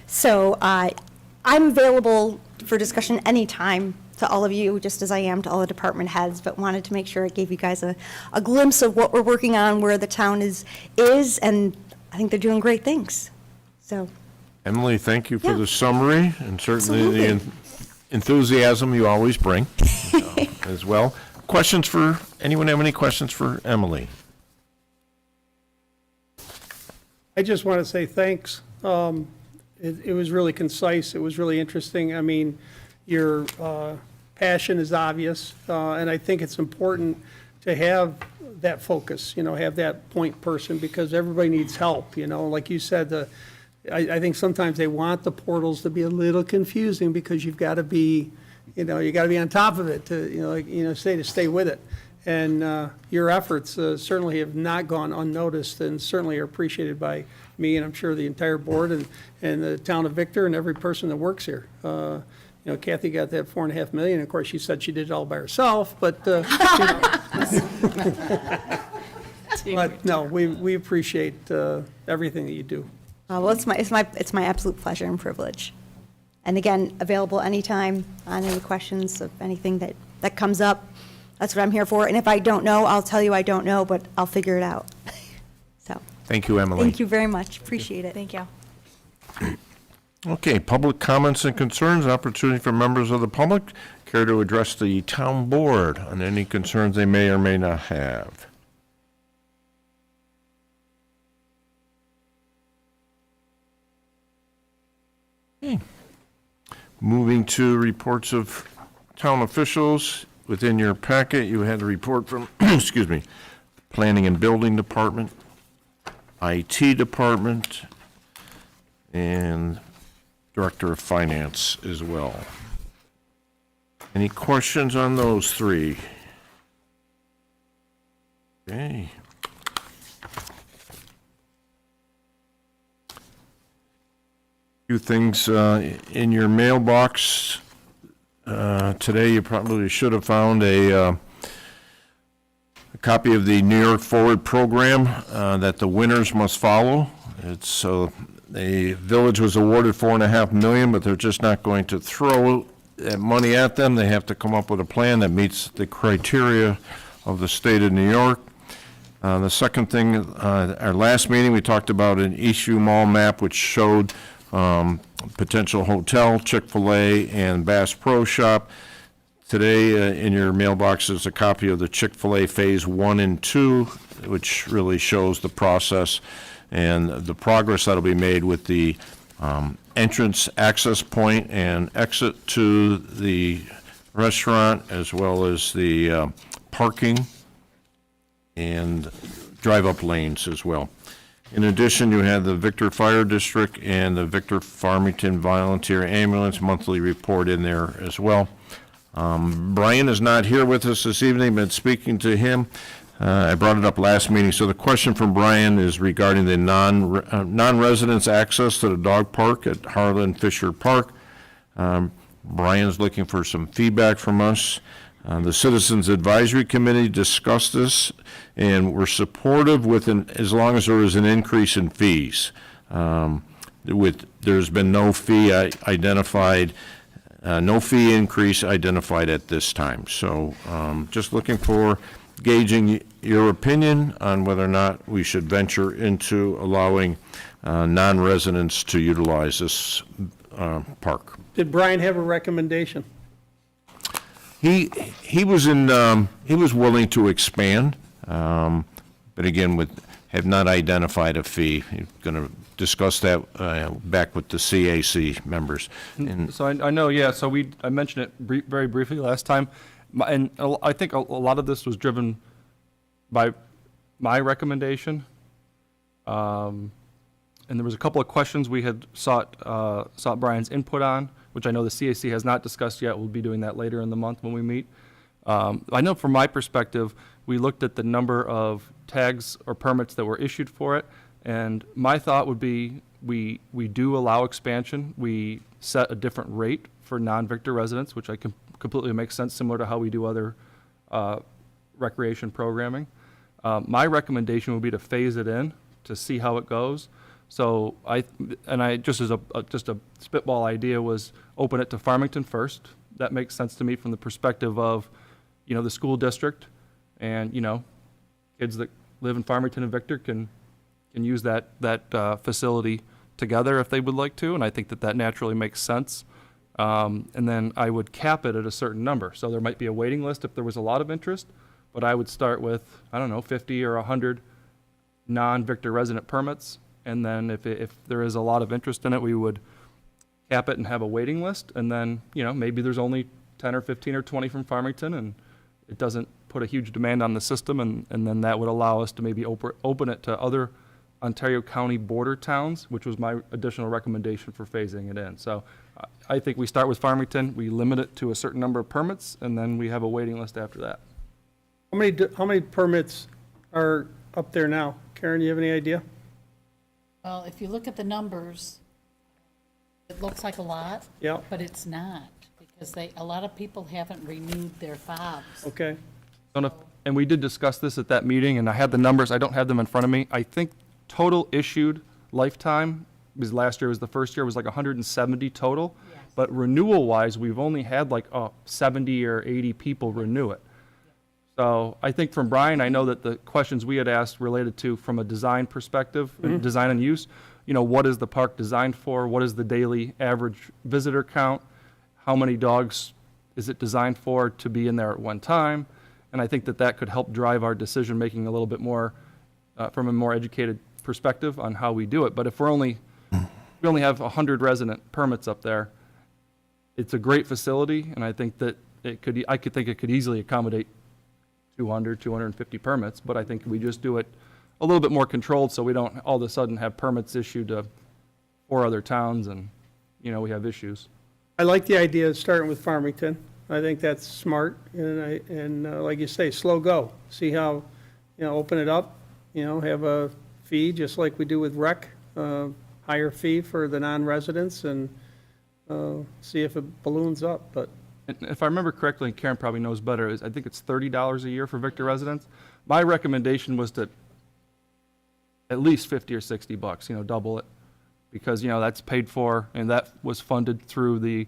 So I'm available for discussion anytime to all of you, just as I am to all the department heads, but wanted to make sure I gave you guys a glimpse of what we're working on, where the town is, and I think they're doing great things. So, Emily, thank you for Yeah. the summary, and certainly the Absolutely. enthusiasm you always bring as well. Questions for, anyone have any questions for Emily? I just want to say thanks. It was really concise, it was really interesting. I mean, your passion is obvious, and I think it's important to have that focus, have that point person, because everybody needs help, like you said, I think sometimes they want the portals to be a little confusing, because you've got to be, you got to be on top of it to, stay with it. And your efforts certainly have not gone unnoticed, and certainly are appreciated by me, and I'm sure the entire board and the town of Victor and every person that works here. Kathy got that $4.5 million. Of course, she said she did it all by herself, but, but no, we appreciate everything that you do. well, it's my absolute pleasure and privilege. And again, available anytime on any questions of anything that comes up. That's what I'm here for. And if I don't know, I'll tell you I don't know, but I'll figure it out. So, Thank you, Emily. thank you very much. Appreciate it. Thank you. Okay, public comments and concerns, opportunity for members of the public care to address the town board on any concerns they may or may not have. Okay. Moving to reports of town officials. Within your packet, you had a report from, excuse me, Planning and Building Department, IT Department, and Director of Finance as well. Any questions on those three? Okay. Few things in your mailbox. Today, you probably should have found a copy of the New York Forward program that the winners must follow. It's, the village was awarded $4.5 million, but they're just not going to throw that money at them. They have to come up with a plan that meets the criteria of the state of New York. The second thing, our last meeting, we talked about an issue mall map which showed potential hotel, Chick-fil-A, and Bass Pro Shop. Today, in your mailbox is a copy of the Chick-fil-A Phase 1 and 2, which really shows the process and the progress that'll be made with the entrance access point and exit to the restaurant, as well as the parking and drive-up lanes as well. In addition, you have the Victor Fire District and the Victor Farmington Volunteer Ambulance monthly report in there as well. Brian is not here with us this evening, but speaking to him, I brought it up last meeting. So the question from Brian is regarding the non-residents access to the dog park at Harlan Fisher Park. Brian's looking for some feedback from us. The Citizens Advisory Committee discussed this, and we're supportive as long as there is an increase in fees. There's been no fee identified, no fee increase identified at this time. So just looking for gauging your opinion on whether or not we should venture into allowing non-residents to utilize this park. Did Brian have a recommendation? He was he was willing to expand, but again, have not identified a fee. He's going to discuss that back with the CAC members. And So I know, yeah, so I mentioned it very briefly last time, and I think a lot of this was driven by my recommendation. And there was a couple of questions we had sought Brian's input on, which I know the CAC has not discussed yet. We'll be doing that later in the month when we meet. I know from my perspective, we looked at the number of tags or permits that were issued for it, and my thought would be we do allow expansion. We set a different rate for non-Victor residents, which completely makes sense, similar to how we do other recreation programming. My recommendation would be to phase it in to see how it goes. So I just as a spitball idea was open it to Farmington first. That makes sense to me from the perspective of, the school district, and kids that live in Farmington and Victor can use that facility together if they would like to, and I think that naturally makes sense. And then I would cap it at a certain number. So there might be a waiting list if there was a lot of interest, but I would start with 50 or 100 non-Victor resident permits. And then if there is a lot of interest in it, we would cap it and have a waiting list. And then, maybe there's only 10 or 15 or 20 from Farmington, and it doesn't put a huge demand on the system. And then that would allow us to maybe open it to other Ontario County border towns, which was my additional recommendation for phasing it in. So I think we start with Farmington, we limit it to a certain number of permits, and then we have a waiting list after that. How many permits are up there now? Karen, you have any idea? Well, if you look at the numbers, it looks like a lot. Yeah. But it's not, because a lot of people haven't renewed their fobs. Okay. And we did discuss this at that meeting, and I had the numbers, I don't have them in front of me. I think total issued lifetime, because last year was the first year, was like 170 total. Yes. But renewal-wise, we've only had like 70 or 80 people renew it. So I think from Brian, I know that the questions we had asked related to from a design perspective, design and use, what is the park designed for? What is the daily average visitor count? How many dogs is it designed for to be in there at one time? And I think that could help drive our decision-making a little bit more from a more educated perspective on how we do it. But if we only have 100 resident permits up there, it's a great facility, and I think that it could easily accommodate 200, 250 permits, but I think we just do it a little bit more controlled so we don't all of a sudden have permits issued to 4 other towns and, we have issues. I like the idea of starting with Farmington. I think that's smart, and like you say, slow go. See how, open it up, have a fee, just like we do with rec. How higher fee for the non-residents and see if it balloons up, but And if I remember correctly, and Karen probably knows better, I think it's $30 a year for Victor residents. My recommendation was to at least 50 or 60 bucks, double it. Because, that's paid for, and that was funded through the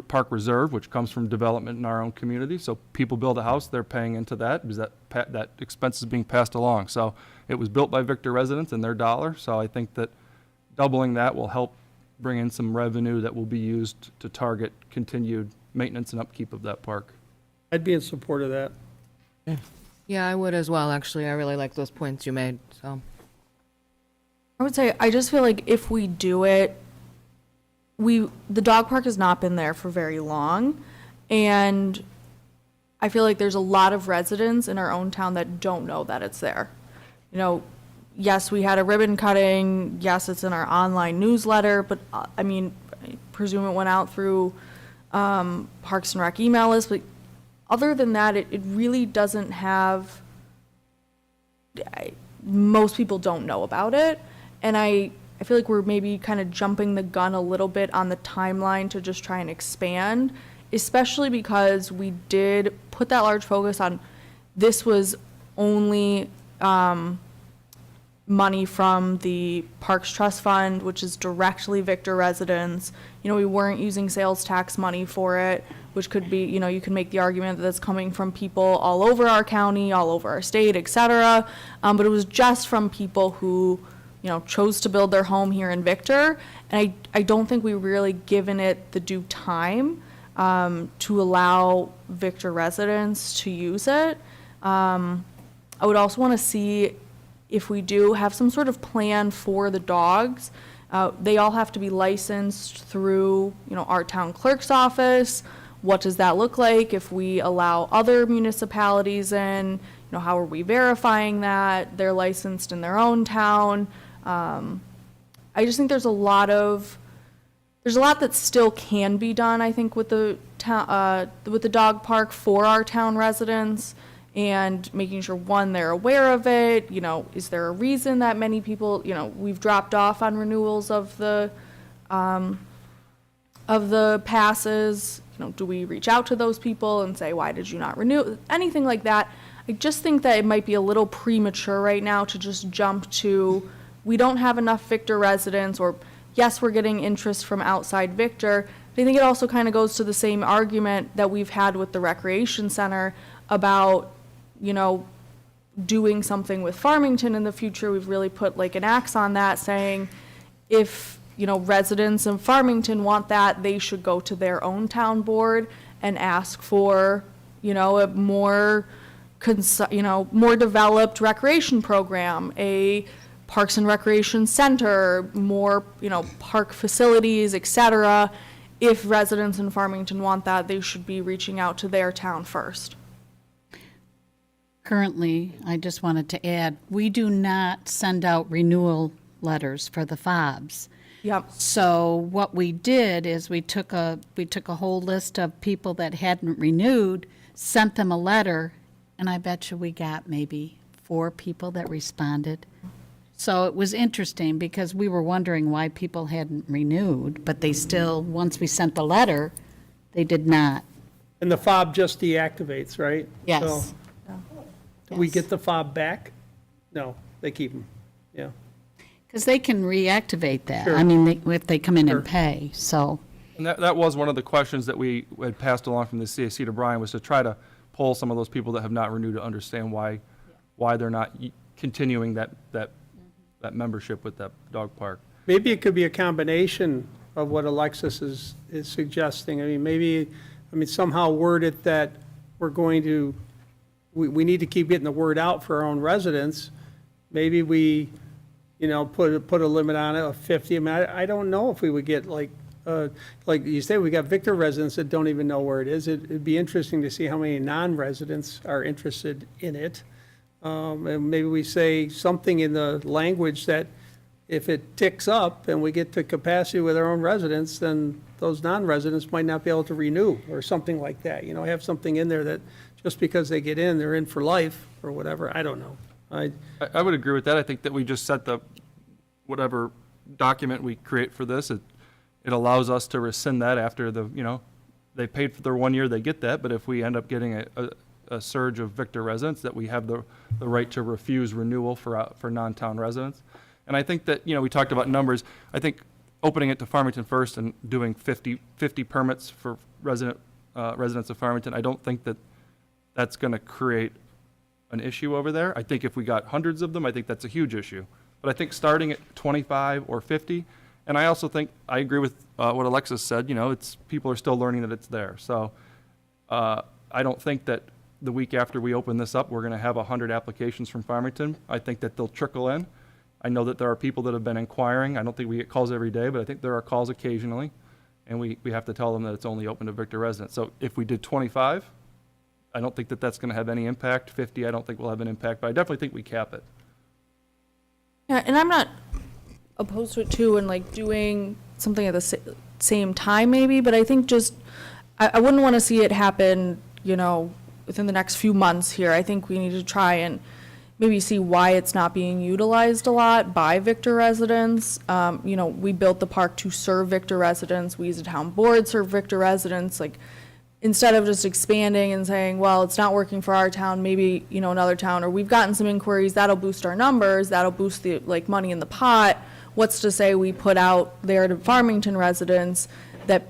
Park Reserve, which comes from development in our own community. So people build a house, they're paying into that, because that expense is being passed along. So it was built by Victor residents and their dollar, so I think that doubling that will help bring in some revenue that will be used to target continued maintenance and upkeep of that park. I'd be in support of that. Yeah, I would as well, actually. I really like those points you made, so. I would say, I just feel like if we do it, the dog park has not been there for very long, and I feel like there's a lot of residents in our own town that don't know that it's there. Yes, we had a ribbon cutting, yes, it's in our online newsletter, but, I presume it went out through Parks and Rec email list, but other than that, it really doesn't have, most people don't know about it, and I feel like we're maybe kind of jumping the gun a little bit on the timeline to just try and expand, especially because we did put that large focus on, this was only money from the Parks Trust Fund, which is directly Victor residents. We weren't using sales tax money for it, which could be, you can make the argument that it's coming from people all over our county, all over our state, et cetera. But it was just from people who, chose to build their home here in Victor. And I don't think we really given it the due time to allow Victor residents to use it. I would also want to see if we do have some sort of plan for the dogs. They all have to be licensed through, our town clerk's office. What does that look like if we allow other municipalities in? How are we verifying that they're licensed in their own town? I just think there's a lot that still can be done, I think, with the dog park for our town residents, and making sure, one, they're aware of it. Is there a reason that many people, we've dropped off on renewals of the passes? Do we reach out to those people and say, why did you not renew? Anything like that. I just think that it might be a little premature right now to just jump to, we don't have enough Victor residents, or yes, we're getting interest from outside Victor. But I think it also kind of goes to the same argument that we've had with the recreation center about, doing something with Farmington in the future. We've really put like an axe on that, saying if, residents of Farmington want that, they should go to their own town board and ask for, a more developed recreation program, a Parks and Recreation Center, more, park facilities, et cetera. If residents in Farmington want that, they should be reaching out to their town first. Currently, I just wanted to add, we do not send out renewal letters for the fobs. Yep. So what we did is we took a whole list of people that hadn't renewed, sent them a letter, and I bet you we got maybe 4 people that responded. So it was interesting because we were wondering why people hadn't renewed, but they still, once we sent the letter, they did not. And the fob just deactivates, right? Yes. So, do we Yes. get the fob back? No, they keep them, yeah. Because they can reactivate that. Sure. I mean, if they come in Sure. and pay, so. And that was one of the questions that we had passed along from the CAC to Brian, was to try to poll some of those people that have not renewed to understand why they're not continuing that membership with that dog park. Maybe it could be a combination of what Alexis is suggesting. maybe somehow word it that we're going to, we need to keep getting the word out for our own residents. Maybe we, put a limit on it of 50. I don't know if we would get like you say, we got Victor residents that don't even know where it is. It'd be interesting to see how many non-residents are interested in it. And maybe we say something in the language that if it ticks up and we get to capacity with our own residents, then those non-residents might not be able to renew or something like that. Have something in there that just because they get in, they're in for life or whatever. I don't know. I would agree with that. I think that we just set whatever document we create for this, it allows us to rescind that after they paid for their 1 year, they get that, but if we end up getting a surge of Victor residents, that we have the right to refuse renewal for non-town residents. And I think that, we talked about numbers. I think opening it to Farmington first and doing 50 permits for residents of Farmington, I don't think that that's going to create an issue over there. I think if we got hundreds of them, I think that's a huge issue. But I think starting at 25 or 50, and I also think, I agree with what Alexis said, people are still learning that it's there. So I don't think that the week after we open this up, we're going to have 100 applications from Farmington. I think that they'll trickle in. I know that there are people that have been inquiring. I don't think we get calls every day, but I think there are calls occasionally. And we have to tell them that it's only open to Victor residents. So if we did 25, I don't think that that's going to have any impact. 50, I don't think will have an impact, but I definitely think we cap it. Yeah, and I'm not opposed to it too, and like doing something at the same time maybe, but I think just, I wouldn't want to see it happen, within the next few months here. I think we need to try and maybe see why it's not being utilized a lot by Victor residents. We built the park to serve Victor residents. We as a town board serve Victor residents. Like, instead of just expanding and saying, well, it's not working for our town, maybe, another town, or we've gotten some inquiries, that'll boost our numbers, that'll boost the, money in the pot. What's to say we put out there to Farmington residents that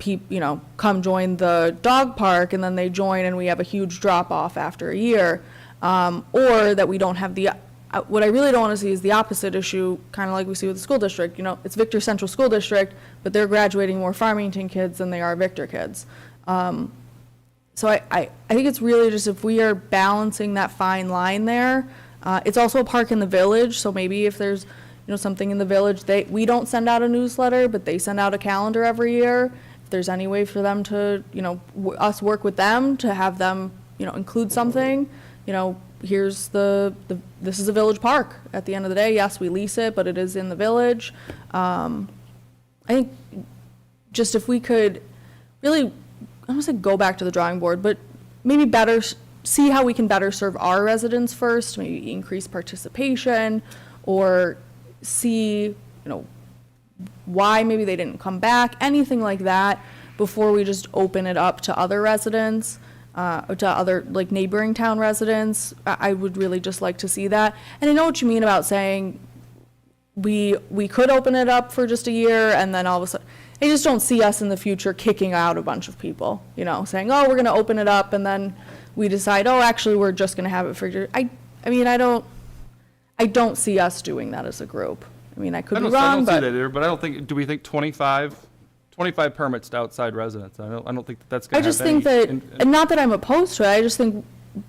come join the dog park, and then they join and we have a huge drop off after a year. Or that we don't have what I really don't want to see is the opposite issue, kind of like we see with the school district. It's Victor Central School District, but they're graduating more Farmington kids than they are Victor kids. So I think it's really just if we are balancing that fine line there. It's also a park in the village, so maybe if there's something in the village, we don't send out a newsletter, but they send out a calendar every year. If there's any way for them to, us work with them to have them, include something, here's this is a village park. At the end of the day, yes, we lease it, but it is in the village. I think just if we could really, I don't want to say go back to the drawing board, but maybe see how we can better serve our residents first, maybe increase participation, or see, why maybe they didn't come back, anything like that, before we just open it up to other residents, or to other neighboring town residents. I would really just like to see that. And I know what you mean about saying we could open it up for just a year and then all of a sudden, I just don't see us in the future kicking out a bunch of people, saying, oh, we're going to open it up, and then we decide, oh, actually, we're just going to have it for a year. I don't see us doing that as a group. I could be wrong, I don't but see that either, but I don't think, do we think 25 permits to outside residents? I don't think that's I going to have just think that, and not that I'm opposed to it, I just think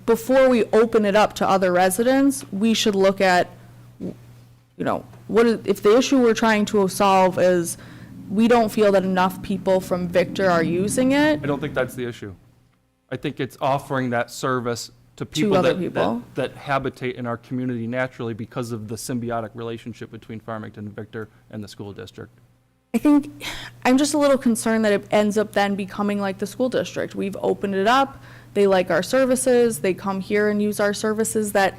before we open it up to other residents, we should look at, if the issue we're trying to solve is we don't feel that enough people from Victor are using it. I don't think that's the issue. I think it's offering that service to people, other people. that habitate in our community naturally because of the symbiotic relationship between Farmington, Victor, and the school district. I think, I'm just a little concerned that it ends up then becoming like the school district. We've opened it up, they like our services, they come here and use our services that,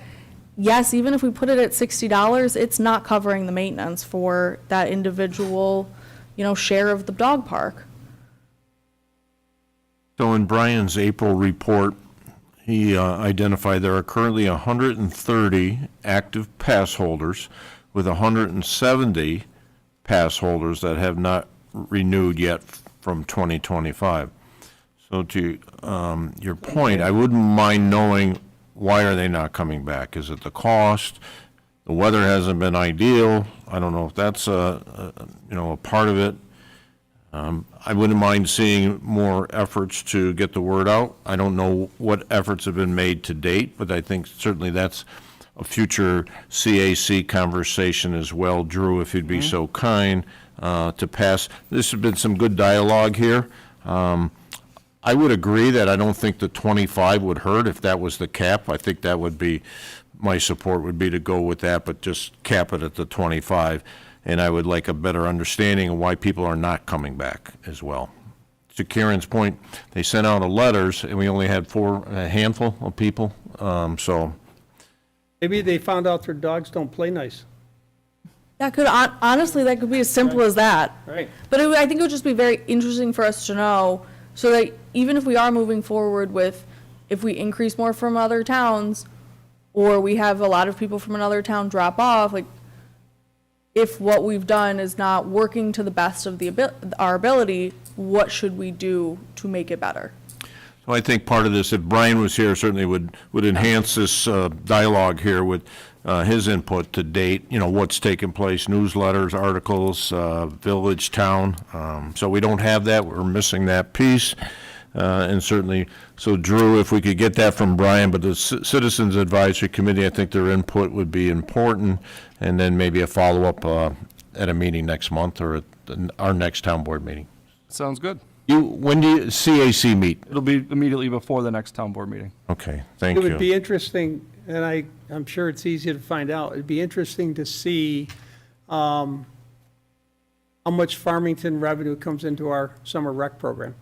yes, even if we put it at $60, it's not covering the maintenance for that individual, share of the dog park. So in Brian's April report, he identified there are currently 130 active pass holders with 170 pass holders that have not renewed yet from 2025. So to your point, I wouldn't mind knowing why are they not coming back? Is it the cost? The weather hasn't been ideal. I don't know if that's a part of it. I wouldn't mind seeing more efforts to get the word out. I don't know what efforts have been made to date, but I think certainly that's a future CAC conversation as well. Drew, if you'd be so kind to pass. This has been some good dialogue here. I would agree that I don't think the 25 would hurt if that was the cap. I think that would be, my support would be to go with that, but just cap it at the 25. And I would like a better understanding of why people are not coming back as well. To Karen's point, they sent out letters, and we only had a handful of people, so. Maybe they found out their dogs don't play nice. That could, honestly, that could be as simple as that. Right. But I think it would just be very interesting for us to know, so that even if we are moving forward with, if we increase more from other towns, or we have a lot of people from another town drop off, like, if what we've done is not working to the best of our ability, what should we do to make it better? So I think part of this, if Brian was here, certainly would enhance this dialogue here with his input to date, what's taken place, newsletters, articles, village, town. So we don't have that, we're missing that piece. And certainly, so Drew, if we could get that from Brian, but the Citizens Advisory Committee, I think their input would be important, and then maybe a follow-up at a meeting next month or at our next town board meeting. Sounds good. When do CAC meet? It'll be immediately before the next town board meeting. Okay, thank It you. would be interesting, and I'm sure it's easy to find out, it'd be interesting to see how much Farmington revenue comes into our summer rec program.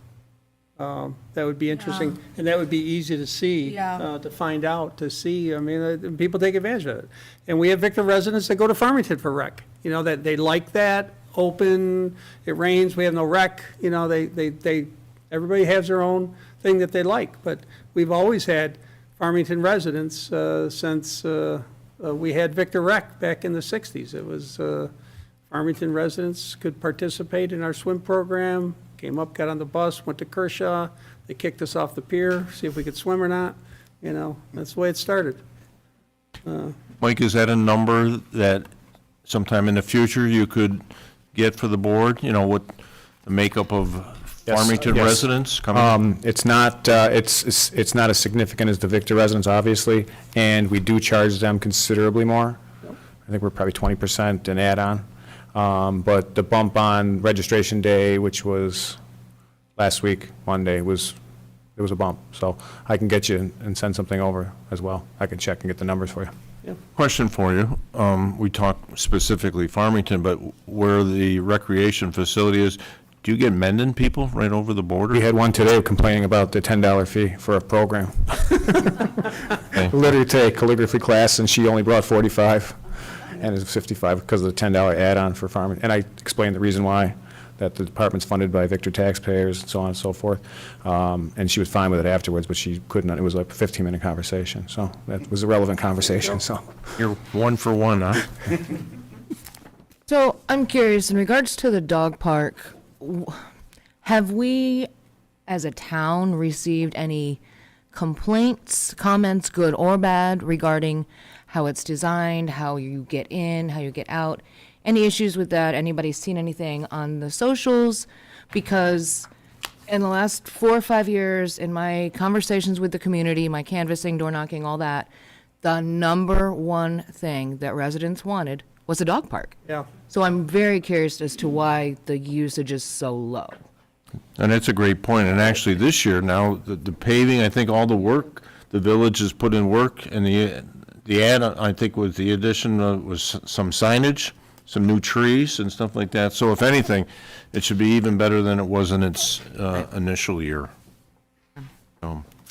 That would be interesting, and that would be easy to see, Yeah. to find out, to see. I mean, people take advantage of it. And we have Victor residents that go to Farmington for rec, that they like that, open, it rains, we have no rec, everybody has their own thing that they like. But we've always had Farmington residents since we had Victor Rec back in the 60s. It was Farmington residents could participate in our swim program, came up, got on the bus, went to Kershaw, they kicked us off the pier, see if we could swim or not. That's the way it started. Mike, is that a number that sometime in the future you could get for the board? What the makeup of Yes, Farmington yes. residents coming? It's not, it's not as significant as the Victor residents, obviously, and we do charge them considerably more. I think we're probably 20% an add-on. But the bump on registration day, which was last week, Monday, there was a bump. So I can get you and send something over as well. I can check and get the numbers for you. Question for you. We talked specifically Farmington, but where the recreation facility is, do you get Mendon people right over the border? We had one today complaining about the $10 fee for a program. Literally today, calligraphy class, and she only brought 45, and it's 55 because of the $10 add-on for farming. And I explained the reason why, that the department's funded by Victor taxpayers and so on and so forth. And she was fine with it afterwards, but she couldn't, it was like a 15-minute conversation. So that was a relevant conversation, so. You're one for one, huh? So I'm curious, in regards to the dog park, have we, as a town, received any complaints, comments, good or bad, regarding how it's designed, how you get in, how you get out? Any issues with that? Anybody seen anything on the socials? Because in the last 4 or 5 years, in my conversations with the community, my canvassing, door knocking, all that, the number one thing that residents wanted was a dog park. Yeah. So I'm very curious as to why the usage is so low. And that's a great point. And actually, this year now, the paving, I think all the work, the village has put in work, and the add, I think, was the addition was some signage, some new trees and stuff like that. So if anything, it should be even better than it was in its initial year.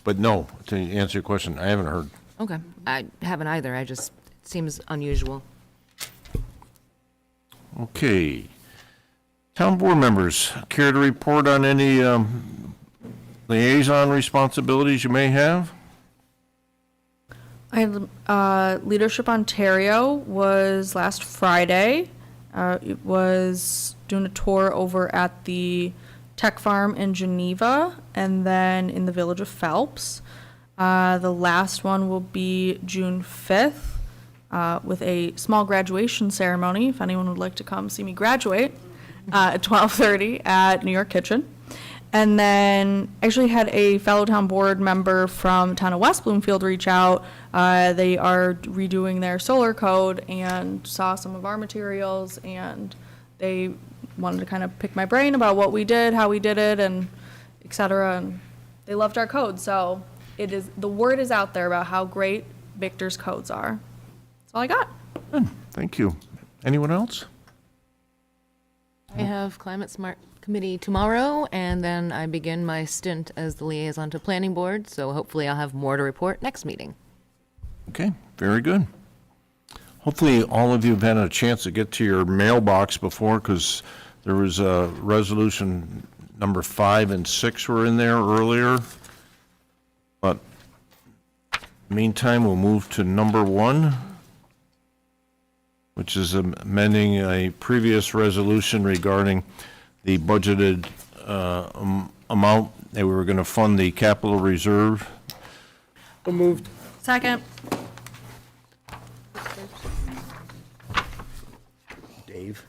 But no, to answer your question, I haven't heard. Okay, I haven't either. It seems unusual. Okay. Town board members, care to report on any liaison responsibilities you may have? I had, Leadership Ontario was last Friday. It was doing a tour over at the Tech Farm in Geneva and then in the village of Phelps. The last one will be June 5th with a small graduation ceremony, if anyone would like to come see me graduate, at 12:30 at New York Kitchen. And then actually had a fellow town board member from town of West Bloomfield reach out. They are redoing their solar code and saw some of our materials, and they wanted to kind of pick my brain about what we did, how we did it, and et cetera. And they loved our code. So the word is out there about how great Victor's codes are. That's all I got. Good, thank you. Anyone else? I have Climate Smart Committee tomorrow, and then I begin my stint as the liaison to Planning Board, so hopefully I'll have more to report next meeting. Okay, very good. Hopefully, all of you have had a chance to get to your mailbox before, because there was a resolution number 5 and 6 were in there earlier. But meantime, we'll move to number 1, which is amending a previous resolution regarding the budgeted amount that we were going to fund the capital reserve. So moved. Second. Dave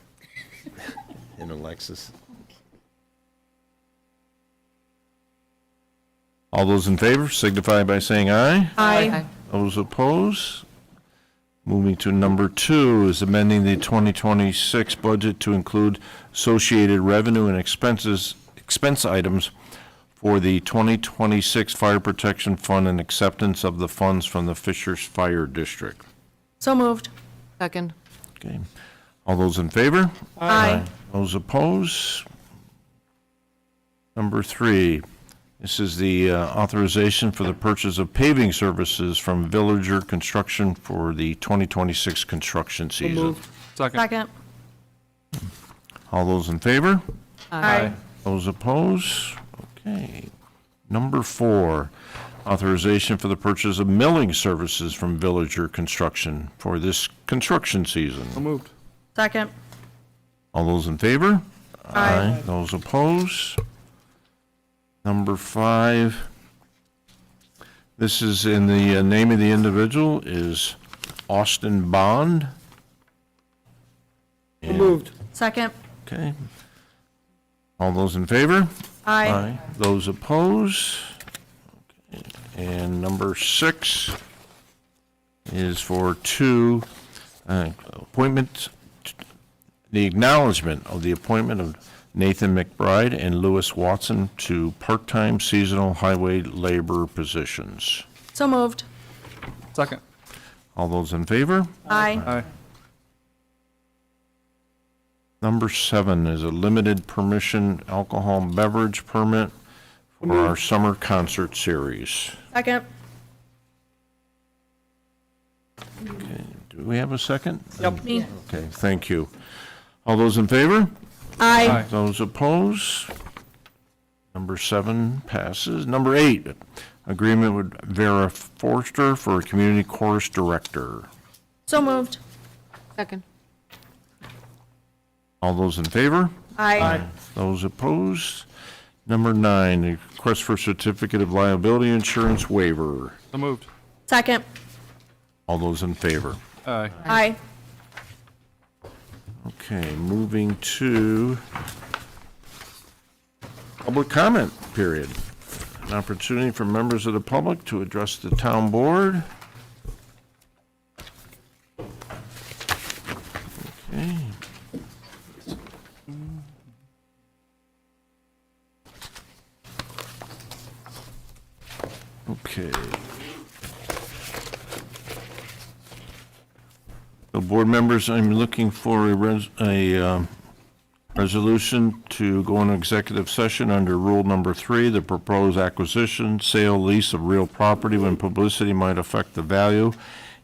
and Alexis. All those in favor signify by saying aye. Aye. Those opposed? Moving to number 2 is amending the 2026 budget to include associated revenue and expense items for the 2026 Fire Protection Fund and acceptance of the funds from the Fishers Fire District. So moved. Second. Okay. All those in favor? Aye. Those opposed? Number 3, this is the authorization for the purchase of paving services from Villager Construction for the 2026 construction season. Second. Second. All those in favor? Aye. Those opposed? Okay. Number 4, authorization for the purchase of milling services from Villager Construction for this construction season. So moved. Second. All those in favor? Aye. Those opposed? Number 5, this is in the name of the individual is Austin Bond. So moved. Second. Okay. All those in favor? Aye. Those opposed? Okay. And number 6 is for 2 appointments, the acknowledgement of the appointment of Nathan McBride and Lewis Watson to part-time seasonal highway labor positions. So moved. Second. All those in favor? Aye. Aye. Number 7 is a limited permission alcohol beverage permit for our summer concert series. Second. Do we have a second? Yep. Me. Okay, thank you. All those in favor? Aye. Those opposed? Number 7 passes. Number 8, agreement with Vera Forster for community chorus director. So moved. Second. All those in favor? Aye. Those opposed? Number 9, the request for certificate of liability insurance waiver. So moved. Second. All those in favor? Aye. Aye. Okay, moving to public comment period. An opportunity for members of the public to address the town board. Okay. Okay. So, board members, I'm looking for a resolution to go into executive session under rule number 3, the proposed acquisition, sale, lease of real property when publicity might affect the value.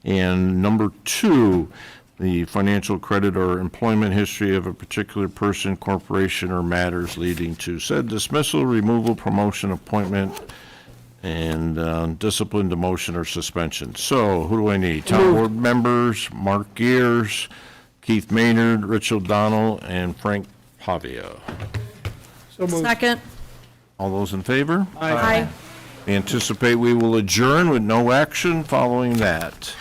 And number 2, the financial credit or employment history of a particular person, corporation, or matters leading to said dismissal, removal, promotion, appointment, and discipline, demotion, or suspension. So, who do I need? Town board members, Mark Gears, Keith Maynard, Rich O'Donnell, and Frank Pavia. So moved. Second. All those in favor? Aye. Anticipate we will adjourn with no action following that.